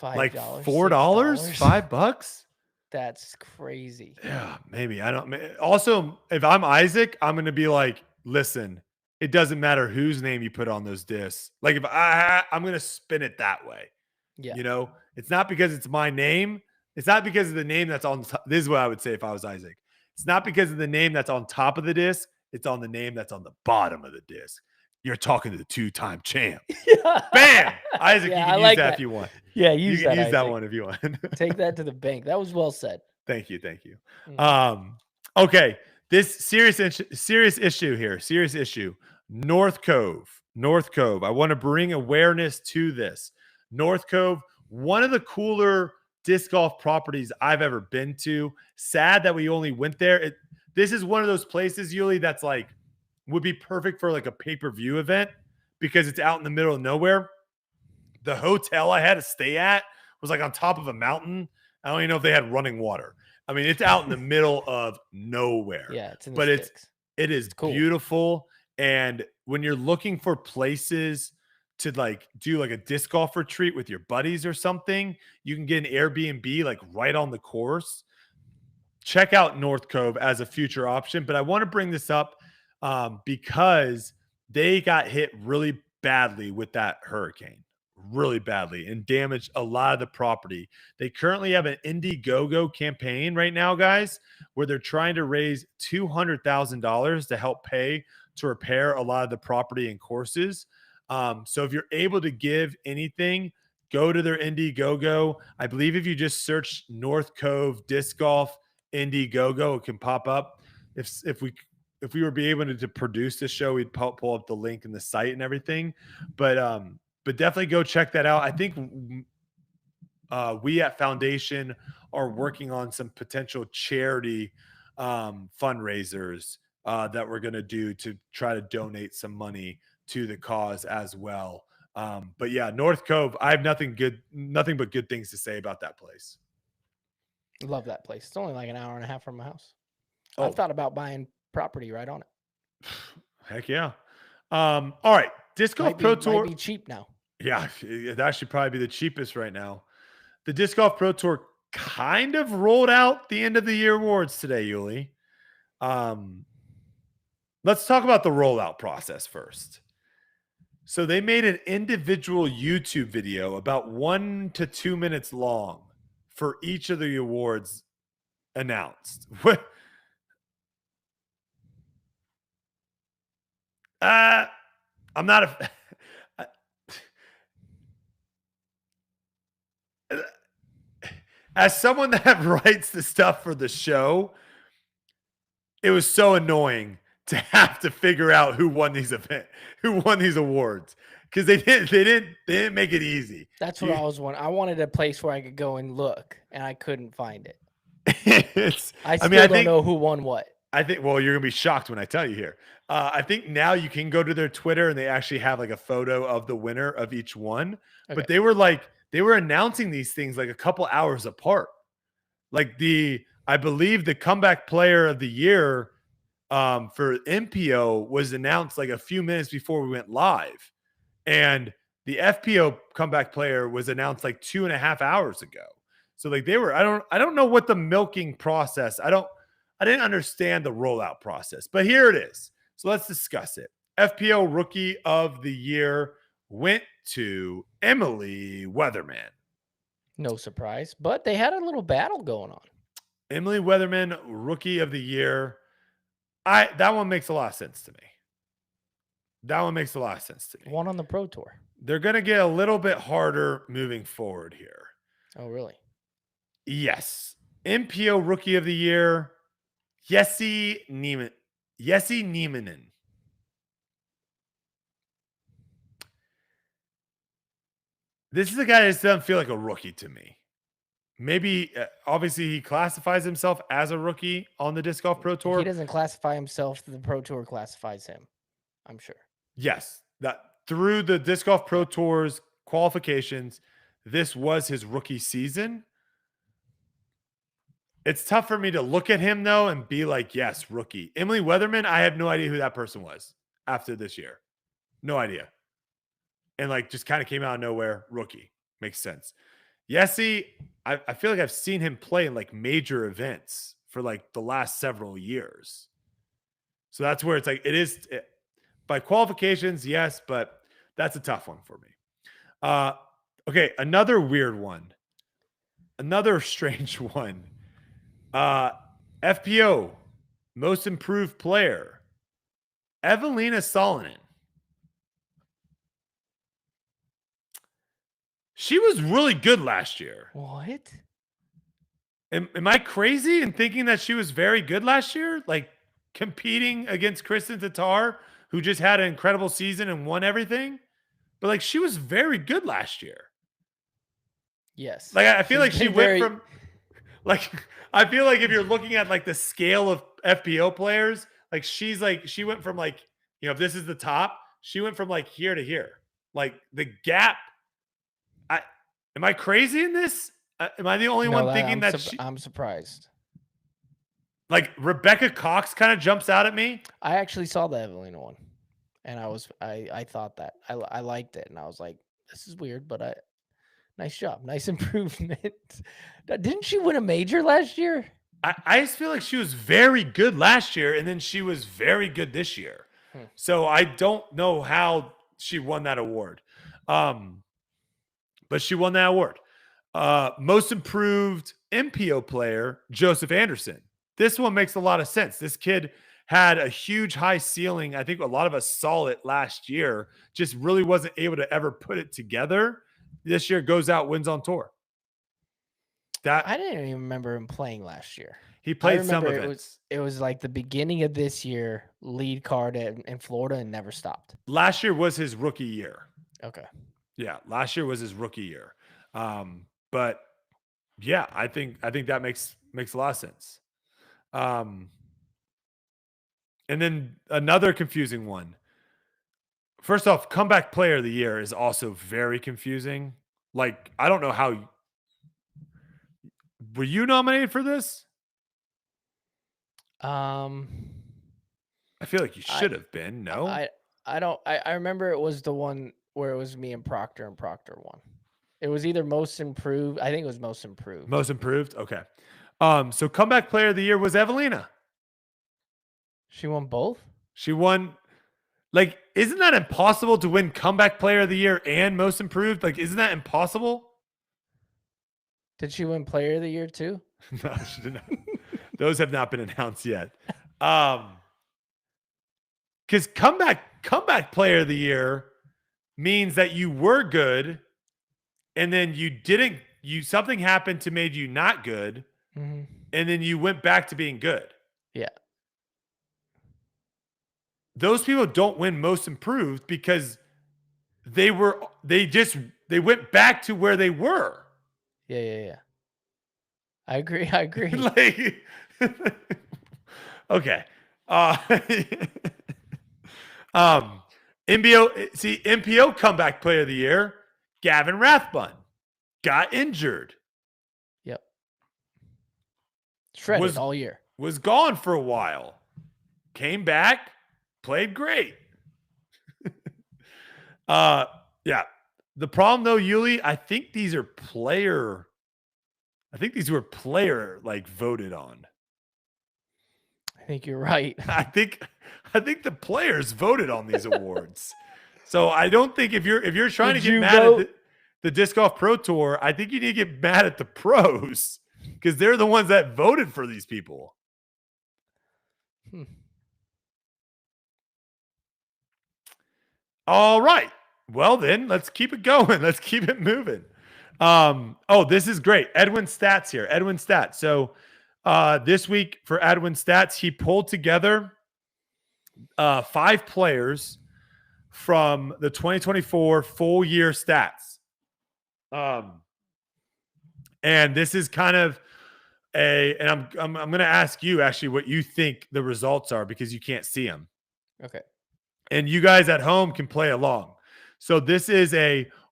$5, like $4, $5? That's crazy. Yeah, maybe. I don't. Also, if I'm Isaac, I'm going to be like, listen, it doesn't matter whose name you put on those discs. Like if I'm going to spin it that way. Yeah. You know, it's not because it's my name. It's not because of the name that's on. This is what I would say if I was Isaac. It's not because of the name that's on top of the disc. It's on the name that's on the bottom of the disc. You're talking to the 2-time champ. Bam! Isaac, you can use that if you want. Yeah, you can use that one if you want. Take that to the bank. That was well said. Thank you. Okay. This serious issue here. Serious issue. North Cove. I want to bring awareness to this. North Cove, one of the cooler disc golf properties I've ever been to. Sad that we only went there. This is one of those places, Yuli, that's like would be perfect for like a pay-per-view event because it's out in the middle of nowhere. The hotel I had to stay at was like on top of a mountain. I don't even know if they had running water. I mean, it's out in the middle of nowhere. Yeah, it's in the sticks. It is cool. Beautiful. And when you're looking for places to like do like a disc golf retreat with your buddies or something, you can get an Airbnb like right on the course. Check out North Cove as a future option. But I want to bring this up because they got hit really badly with that hurricane, really badly, and damaged a lot of the property. They currently have an Indiegogo campaign right now, guys, where they're trying to raise $200,000 to help pay to repair a lot of the property and courses. So if you're able to give anything, go to their Indiegogo. I believe if you just search North Cove Disc Golf Indiegogo, it can pop up. If we were be able to produce this show, we'd pull up the link in the site and everything. But definitely go check that out. I think we at Foundation are working on some potential charity fundraisers that we're going to do to try to donate some money to the cause as well. But yeah, North Cove, I have nothing but good things to say about that place. Love that place. It's only like an hour and a half from my house. Oh. I've thought about buying property right on it. Heck yeah. All right. Disc Golf Pro Tour might be cheap now. Yeah, that should probably be the cheapest right now. The Disc Golf Pro Tour kind of rolled out the end of the year awards today, Yuli. Let's talk about the rollout process first. So they made an individual YouTube video about 1 to 2 minutes long for each of the awards announced. I'm not a as someone that writes the stuff for the show, it was so annoying to have to figure out who won these awards, because they didn't make it easy. That's what I was wanting. I wanted a place where I could go and look, and I couldn't find it. I don't know who won what. I think, well, you're gonna be shocked when I tell you here. I think now you can go to their Twitter and they actually have like a photo of the winner of each one. Okay. But they were announcing these things like a couple hours apart. Like I believe the comeback player of the year for MPO was announced like a few minutes before we went live. And the FPO comeback player was announced like 2.5 hours ago. So like I don't know what the milking process. I didn't understand the rollout process, but here it is. So let's discuss it. FPO Rookie of the Year went to Emily Weatherman. No surprise, but they had a little battle going on. Emily Weatherman, Rookie of the Year. That one makes a lot of sense to me. One on the Pro Tour. They're going to get a little bit harder moving forward here. Oh, really? Yes. MPO Rookie of the Year, Jesse Nieminen. This is a guy that just doesn't feel like a rookie to me. Maybe, obviously, he classifies himself as a rookie on the Disc Golf Pro Tour. He doesn't classify himself. The Pro Tour classifies him, I'm sure. Yes. That through the Disc Golf Pro Tour's qualifications, this was his rookie season. It's tough for me to look at him, though, and be like, yes, rookie. Emily Weatherman, I have no idea who that person was after this year. No idea. And like just kind of came out of nowhere, rookie. Makes sense. Yessie, I feel like I've seen him play in like major events for like the last several years. So that's where it's like, by qualifications, yes, but that's a tough one for me. Okay, another weird one. Another strange one. FPO, Most Improved Player, Evelina Salonen. She was really good last year. What? Am I crazy in thinking that she was very good last year? Like competing against Kristen Tatar, who just had an incredible season and won everything? But like she was very good last year. Yes. Like I feel like she went from like I feel like if you're looking at like the scale of FPO players, like she went from like, you know, if this is the top, she went from like here to here. Like the gap. Am I crazy in this? Am I the only one thinking I'm surprised. Like Rebecca Cox kind of jumps out at me. I actually saw the Evelina one, and I thought that I liked it, and I was like, this is weird, but nice job, nice improvement. Didn't she win a major last year? I just feel like she was very good last year, and then she was very good this year. So I don't know how she won that award. But she won that award. Most Improved MPO Player, Joseph Anderson. This one makes a lot of sense. This kid had a huge high ceiling. I think a lot of us saw it last year, just really wasn't able to ever put it together. this year goes out, wins on tour. That I didn't even remember him playing last year. he played I some remember events. it was like the beginning of this year, lead card in Florida and never stopped. Last year was his rookie year. Okay. Yeah, last year was his rookie year. But yeah, I think that makes a lot of sense. And then another confusing one. First off, comeback player of the year is also very confusing. Like, I don't know how. Were you nominated for this? I I feel like you should have been. No, I don't. I remember it was the one where it was me and Proctor won. It was either most improved. I think it was most improved. Most improved. Okay. So comeback player of the year was Evelina. She won both. She won. Like, isn't that impossible to win comeback player of the year and most improved? Like, isn't that impossible? Did she win player of the year too? No, she did not. Those have not been announced yet. Because comeback player of the year means that you were good, and then something happened to made you not good, Mm-hmm. and then you went back to being good. Yeah. Those people don't win most improved because they went back to where they were. Yeah. I agree. Like, okay. MPO comeback player of the year, Gavin Rathbun, got injured. Yep. Shredded all year. Was gone for a while. Came back, played great. Yeah. The problem though, Yuli, I think these were player like voted on. I think you're right. I think the players voted on these awards. So I don't think if you're trying to get mad at the Disc Golf Pro Tour, I think you need to get mad at the pros because they're the ones that voted for these people. All right. Well, then let's keep it going. Let's keep it moving. This is great. Edwin Stats here. Edwin Stats. So this week for Edwin Stats, he pulled together 5 players from the 2024 full year stats. And this is kind of and I'm going to ask you actually what you think the results are because you can't see them. Okay. And you guys at home can play along. So this is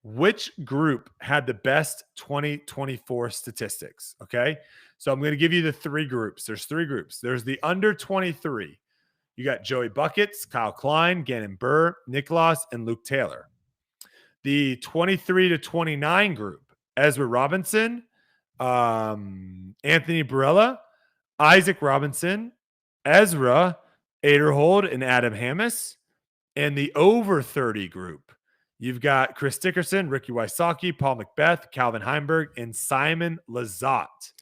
which group had the best 2024 statistics? Okay. So I'm going to give you the 3 groups. There's 3 groups. There's the under 23. You got Joey Buckets, Kyle Klein, Gannon Burr, Nicholas, and Luke Taylor. The 23 to 29 group, Ezra Robinson, Anthony Barella, Isaac Robinson, Ezra, Aderhold, and Adam Hammis. And the over 30 group, you've got Chris Dickerson, Ricky Wysocki, Paul Macbeth, Calvin Heimberg, and Simon Lizotte.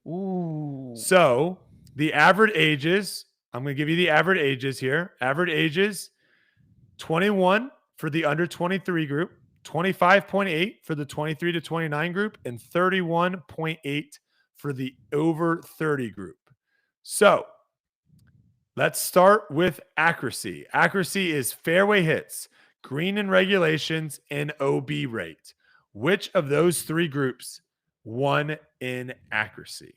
Ooh. So the average ages, I'm going to give you the average ages here. Average ages, 21 for the under 23 group, 25.8 for the 23 to 29 group, and 31.8 for the over 30 group. So let's start with accuracy. Accuracy is fairway hits, green in regulations, and OB rate. Which of those 3 groups won in accuracy?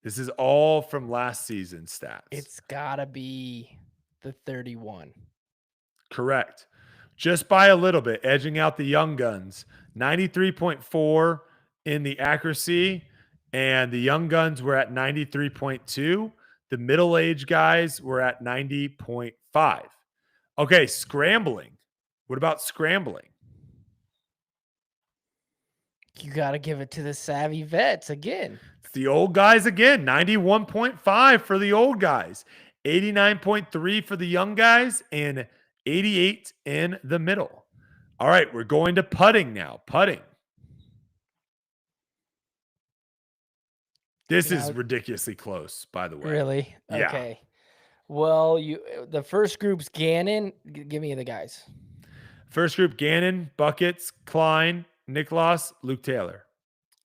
This is all from last season's stats. It's got to be the 31. Correct. Just by a little bit, edging out the young guns. 93.4 in the accuracy, and the young guns were at 93.2. The middle-aged guys were at 90.5. Okay, scrambling. What about scrambling? You got to give it to the savvy vets again. It's the old guys again. 91.5 for the old guys, 89.3 for the young guys, and 88 in the middle. All right, we're going to putting now. Putting. This is ridiculously close, by the way. Really? Yeah. Okay. Well, the first group's Gannon. Give me the guys. First group: Gannon, Buckets, Klein, Nicholas, Luke Taylor.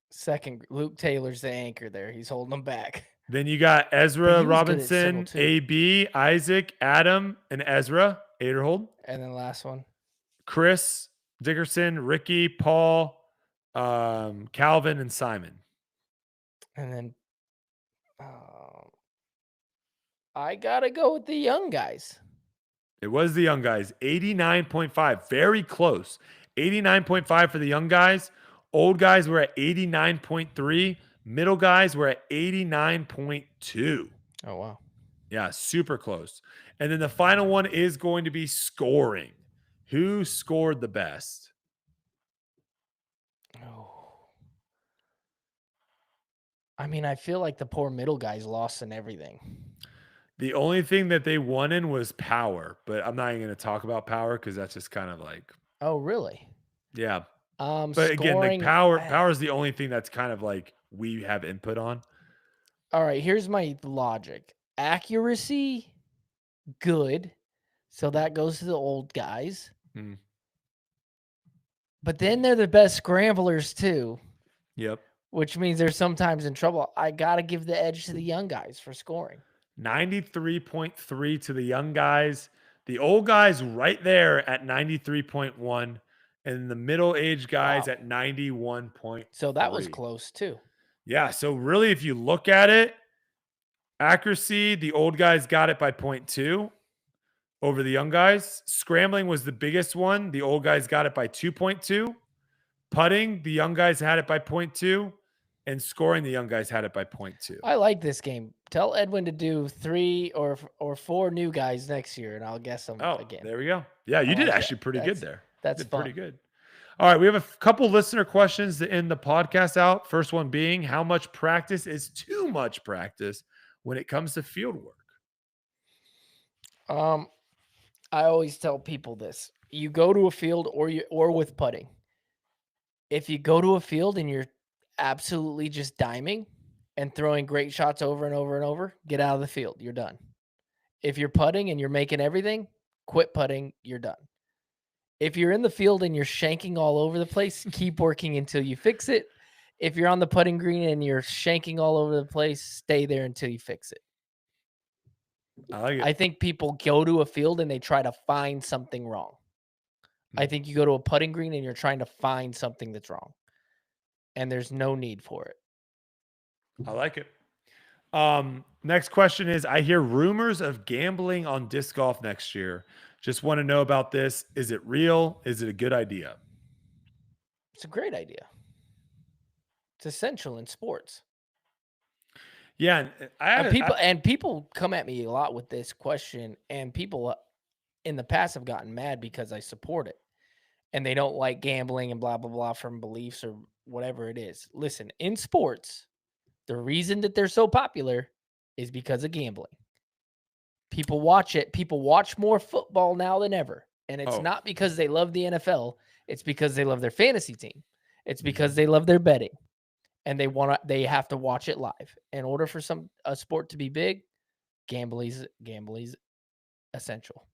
Second, Luke Taylor's the anchor there. He's holding them back. Then you got Ezra Robinson, too. AB, Isaac, Adam, and Ezra, Aderhold. And then last one. Chris, Dickerson, Ricky, Paul, Calvin, and Simon. And then I got to go with the young guys. It was the young guys, 89.5. Very close. 89.5 for the young guys. Old guys were at 89.3. Middle guys were at 89.2. Oh, wow. Yeah, super close. And then the final one is going to be scoring. Who scored the best? Oh. I mean, I feel like the poor middle guys lost in everything. The only thing that they won in was power, but I'm not even going to talk about power because that's just kind of like. Oh, really? Yeah. But scoring, again, like power is the only thing that's kind of like we have input on. All right, here's my logic. Accuracy, good. So that goes to the old guys. But then they're the best scramblers too. Yep. Which means they're sometimes in trouble. I got to give the edge to the young guys for scoring. 93.3 to the young guys. The old guys right there at 93.1. And the middle-aged guys at 91.3. So that was close too. Yeah. So really, if you look at it, accuracy, the old guys got it by 0.2 over the young guys. Scrambling was the biggest one. The old guys got it by 2.2. Putting, the young guys had it by 0.2. And scoring, the young guys had it by 0.2. I like this game. Tell Edwin to do 3 or 4 new guys next year, and I'll guess them again. There we go. Yeah, you did actually pretty good there. That's pretty good. All right, we have a couple listener questions to end the podcast out. First one being, how much practice is too much practice when it comes to field work? I always tell people this. You go to a field or with putting. If you go to a field and you're absolutely just diming and throwing great shots over and over and over, get out of the field. You're done. If you're putting and you're making everything, quit putting. You're done. If you're in the field and you're shanking all over the place, keep working until you fix it. If you're on the putting green and you're shanking all over the place, stay there until you fix it. I like it. I think people go to a field and they try to find something wrong. I think you go to a putting green and you're trying to find something that's wrong. And there's no need for it. I like it. Next question is, I hear rumors of gambling on disc golf next year. Just want to know about this. Is it real? Is it a good idea? It's a great idea. It's essential in sports. Yeah. And people come at me a lot with this question, and people in the past have gotten mad because I support it. And they don't like gambling and blah, blah, blah from beliefs or whatever it is. Listen, in sports, the reason that they're so popular is because of gambling. People watch it. People watch more football now than ever. And it's not because they love the NFL. It's because they love their fantasy team. It's because they love their betting. And they have to watch it live. In order for a sport to be big, gambling's essential.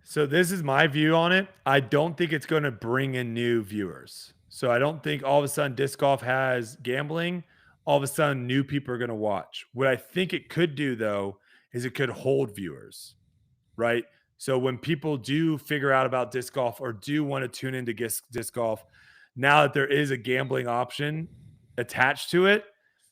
So this is my view on it. I don't think it's going to bring in new viewers. So I don't think all of a sudden disc golf has gambling. All of a sudden new people are going to watch. What I think it could do, though, is it could hold viewers, right? So when people do figure out about disc golf or do want to tune into disc golf, now that there is a gambling option attached to it,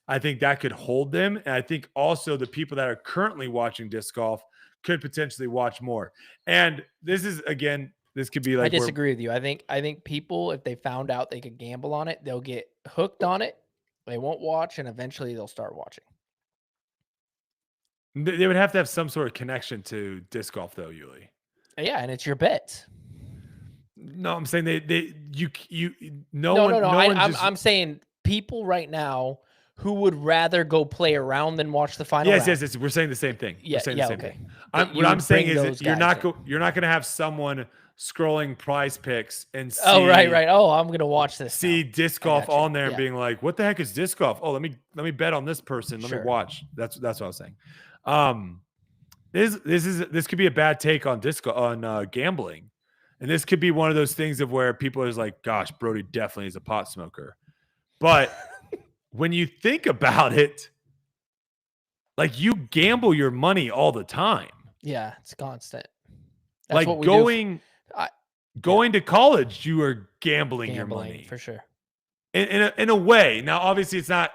I think that could hold them. And I think also the people that are currently watching disc golf could potentially watch more. And this is, again, this could be like, I disagree with you. I think people, if they found out they could gamble on it, they'll get hooked on it. They won't watch, and eventually they'll start watching. They would have to have some sort of connection to disc golf, though, Yuli. Yeah, and it's your bets. No, I'm saying I'm saying people right now who would rather go play around than watch the final round. Yes. We're saying the same thing. Yeah, okay. Thing. What I'm saying is that you're not going to have someone scrolling prize picks and see. Oh, right. Oh, I'm going to watch this. See disc golf on there and being like, what the heck is disc golf? Oh, let me bet on this person. Let me watch. That's what I was saying. This could be a bad take on gambling, and this could be one of those things of where people is like, gosh, Brody definitely is a pot smoker. But when you think about it, like you gamble your money all the time. Yeah, it's constant. That's like what we going do. To college, you are gambling your money for sure. In a way. Now, obviously, it's not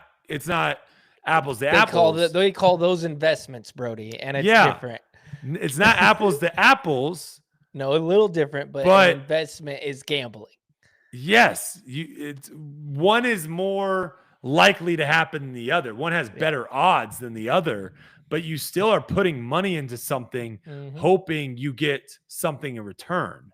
apples to apples. They call those investments, Brody, and it's different. It's not apples to apples. No, a little different, but an investment is gambling. Yes, one is more likely to happen than the other. One has better odds than the other, but you still are putting money into something, hoping you get something in return.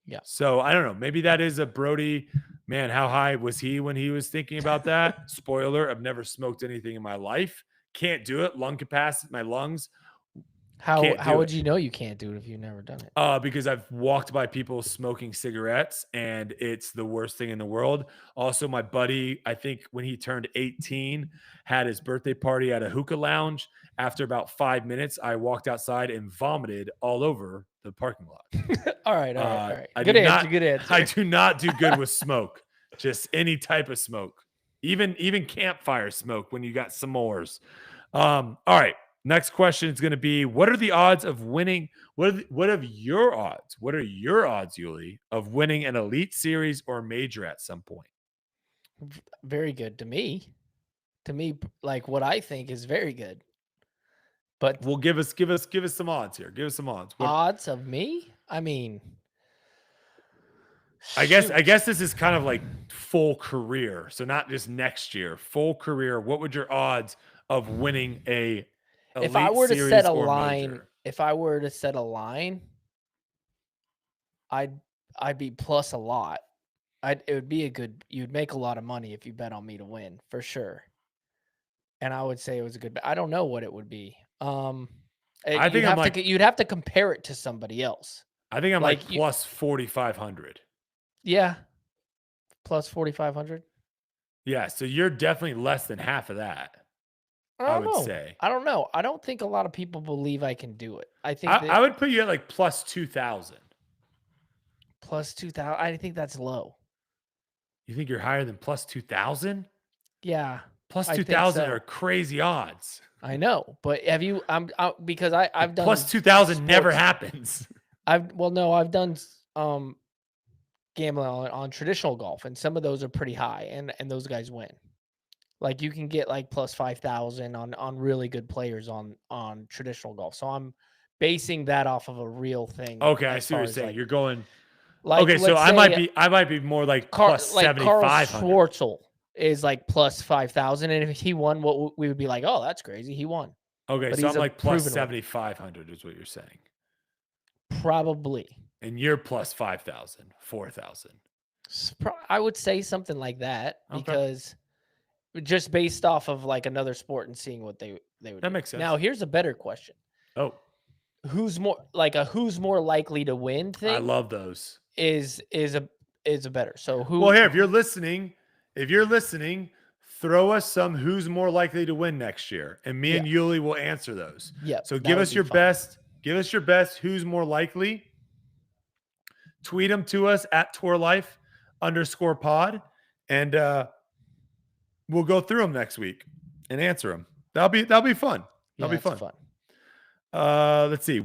Yeah. So I don't know. Maybe that is a Brody. Man, how high was he when he was thinking about that? Spoiler: I've never smoked anything in my life. Can't do it. Lung capacity, my lungs. How would you know you can't do it if you've never done it? Because I've walked by people smoking cigarettes, and it's the worst thing in the world. Also, my buddy, I think when he turned 18, had his birthday party at a hookah lounge. After about 5 minutes, I walked outside and vomited all over the parking lot. All right. Good answer. I do not do good with smoke. Just any type of smoke, even campfire smoke when you got s'mores. All right. Next question is going to be: what are the odds of winning? What are your odds, Yuli, of winning an Elite Series or major at some point? Very good to me. Like what I think is very good. But well, give us some odds here. Give us some odds. Odds of me? I mean, I guess this is kind of like full career, so not just next year. Full career. What would your odds of winning a Elite if I were to Series set a or line, major? If I were to set a line, I'd be plus a lot. It would be you'd make a lot of money if you bet on me to win, for sure. And I would say it was a good bet. I don't know what it would be. I think you'd have to compare it to somebody else. I think I'm like plus 4,500. Yeah. Plus 4,500. Yeah. So you're definitely less than half of that. I would say. I don't know. I don't think a lot of people believe I can do it. I think I would put you at like plus 2,000. Plus 2,000. I think that's low. You think you're higher than plus 2,000? Yeah. Plus 2,000 are crazy odds. I know, but have you? Because I've done plus 2,000 never happens. I've done gambling on traditional golf, and some of those are pretty high, and those guys win. Like you can get like plus 5,000 on really good players on traditional golf. So I'm basing that off of a real thing. Okay, I see what you're saying. Like, you're going. Like, okay, so I might be more like plus 7,500. Carl Schwartzel is like plus 5,000, and if he won, what we would be like, oh, that's crazy, he won. Okay, but so I'm like plus 7,500 is what you're saying. Probably. And you're plus 5,000, 4,000. I would say something like that because just based off of like another sport and seeing what they would. That makes sense. Now here's a better question. Oh, who's more likely to win thing? I love those. Is a better. So who? Well, here, if you're listening, throw us some who's more likely to win next year, and me and Yuli will answer those. Yeah. So give us your best. Give us your best. Who's more likely? Tweet them to us at tourlife_pod, and we'll go through them next week and answer them. That'll be fun. That'll be fun. Let's see.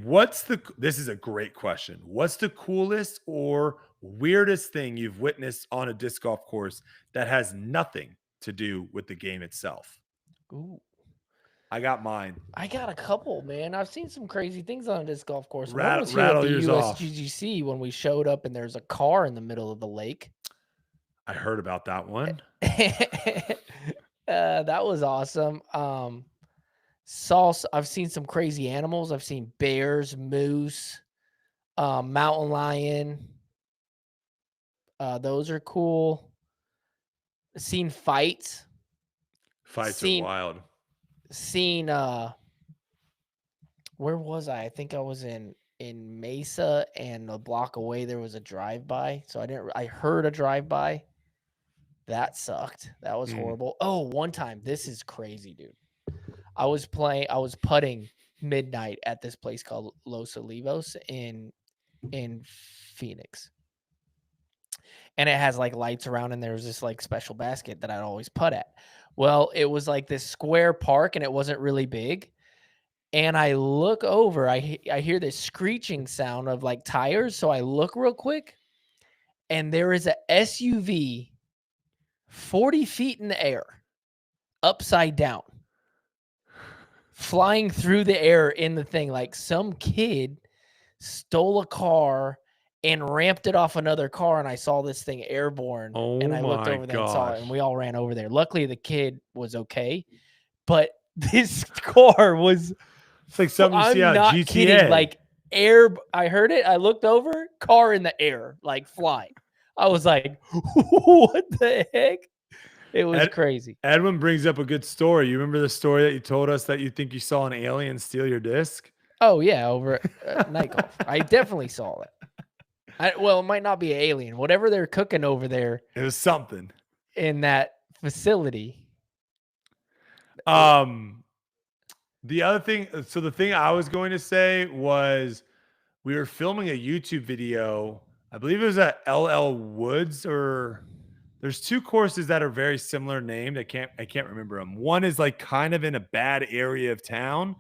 This is a great question. What's the coolest or weirdest thing you've witnessed on a disc golf course that has nothing to do with the game itself? Ooh. I got mine. I got a couple, man. I've seen some crazy things on a disc golf course. Rattle yours off. USGGC when we showed up and there's a car in the middle of the lake. I heard about that one. That was awesome. I've seen some crazy animals. I've seen bears, moose, mountain lion. Those are cool. I've seen fights. Fights are wild. Seen where was I? I think I was in Mesa, and a block away there was a drive-by. So I heard a drive-by. That sucked. That was horrible. Oh, one time, this is crazy, dude. I was putting midnight at this place called Los Olivos in in Phoenix. And it has like lights around, and there's this like special basket that I'd always putt at. Well, it was like this square park, and it wasn't really big. And I look over, I hear this screeching sound of like tires. So I look real quick, and there is a SUV 40 feet in the air, upside down, flying through the air in the thing. Like some kid stole a car and ramped it off another car, and I saw this thing airborne. And I looked over there and saw it, and we all ran over there. Luckily, the kid was okay, but this car was. It's like something you see on not GTA. Kidding. Like air. I heard it. I looked over, car in the air, like flying. I was like, "What the heck?" It was crazy. Edwin brings up a good story. You remember the story that you told us that you think you saw an alien steal your disc? Oh yeah, over at night golf. I definitely saw it. Well, it might not be an alien. Whatever they're cooking over there, it was something in that facility. The other thing, so the thing I was going to say was we were filming a YouTube video. I believe it was at LL Woods, or there's two courses that are very similar named. I can't remember them. One is like kind of in a bad area of town,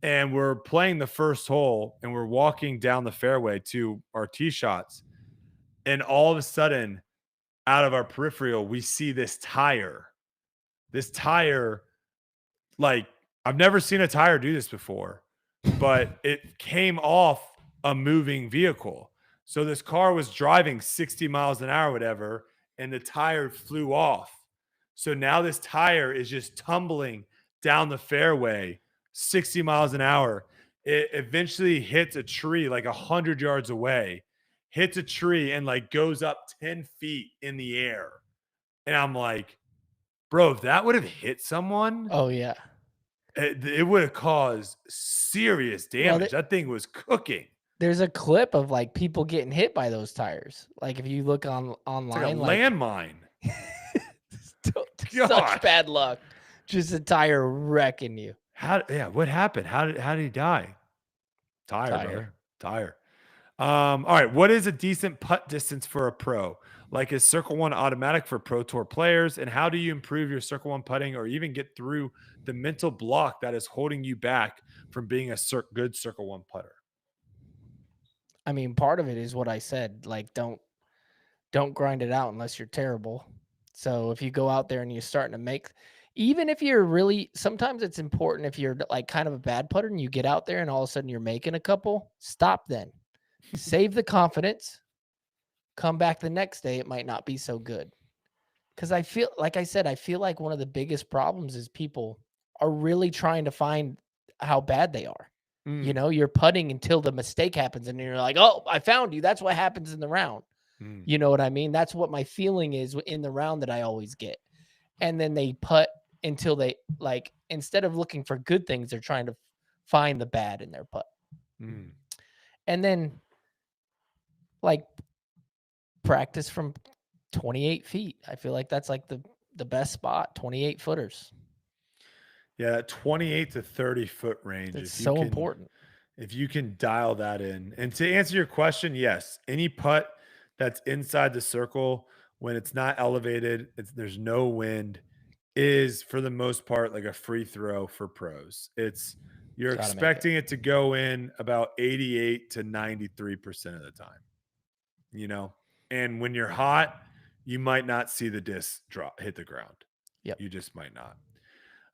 and we're playing the first hole, and we're walking down the fairway to our tee shots, and all of a sudden, out of our peripheral, we see this tire. This tire, like, I've never seen a tire do this before, but it came off a moving vehicle. So this car was driving 60 miles an hour, whatever, and the tire flew off. So now this tire is just tumbling down the fairway 60 miles an hour. It eventually hits a tree like 100 yards away, hits a tree, and like goes up 10 feet in the air. And I'm like, bro, if that would have hit someone, oh yeah, it would have caused serious damage. That thing was cooking. There's a clip of like people getting hit by those tires. Like if you look online, it's like a landmine. Such bad luck. Just a tire wrecking you. What happened? How did he die? Tire. All right. What is a decent putt distance for a pro? Like, is Circle One automatic for Pro Tour players? And how do you improve your Circle One putting, or even get through the mental block that is holding you back from being a good Circle One putter? I mean, part of it is what I said. Like, don't grind it out unless you're terrible. So if you go out there and you're starting to make, even if you're really, sometimes it's important if you're like kind of a bad putter and you get out there and all of a sudden you're making a couple, stop then. Save the confidence. Come back the next day, it might not be so good. Because I feel, like I said, I feel like one of the biggest problems is people are really trying to find how bad they are. You know, you're putting until the mistake happens and you're like, oh, I found you. That's what happens in the round. You know what I mean? That's what my feeling is in the round that I always get. And then they putt until they, like, instead of looking for good things, they're trying to find the bad in their putt. And then, like, practice from 28 feet. I feel like that's like the best spot, 28 footers. Yeah, 28 to 30 foot range. It's so important. If you can dial that in. And to answer your question, yes, any putt that's inside the circle when it's not elevated, there's no wind, is for the most part like a free throw for pros. You're expecting it to go in about 88 to 93% of the time. You know, and when you're hot, you might not see the disc hit the ground. Yep. You just might not.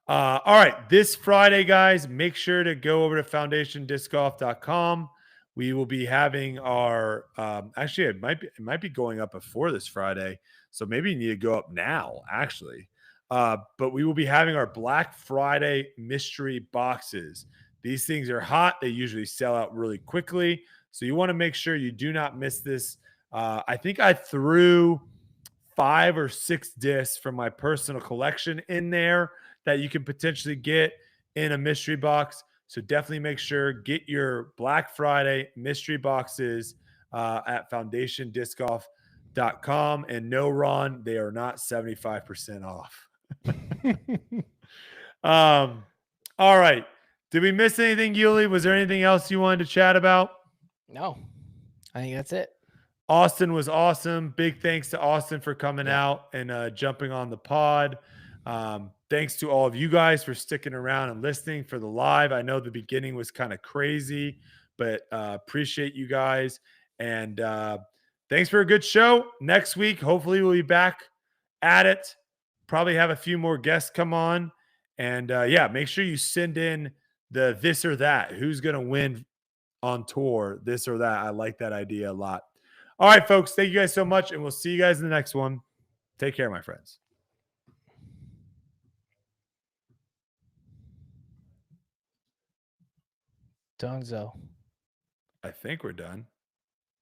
All right. This Friday, guys, make sure to go over to foundationdiscgolf.com. We will be having our actually it might be going up before this Friday. So maybe you need to go up now, actually. But we will be having our Black Friday mystery boxes. These things are hot. They usually sell out really quickly. So you want to make sure you do not miss this. I think I threw 5 or 6 discs from my personal collection in there that you can potentially get in a mystery box. So definitely make sure, get your Black Friday mystery boxes at foundationdiscgolf.com. And no, Ron, they are not 75% off. All right. Did we miss anything, Yuli? Was there anything else you wanted to chat about? No. I think that's it. Austin was awesome. Big thanks to Austin for coming Yeah. out and jumping on the pod. Thanks to all of you guys for sticking around and listening for the live. I know the beginning was kind of crazy, but appreciate you guys. And thanks for a good show. Next week, hopefully, we'll be back at it. Probably have a few more guests come on. And yeah, make sure you send in the this or that. Who's going to win on tour, this or that? I like that idea a lot. All right, folks. Thank you guys so much. And we'll see you guys in the next one. Take care, my friends. Dunzo. I think we're done.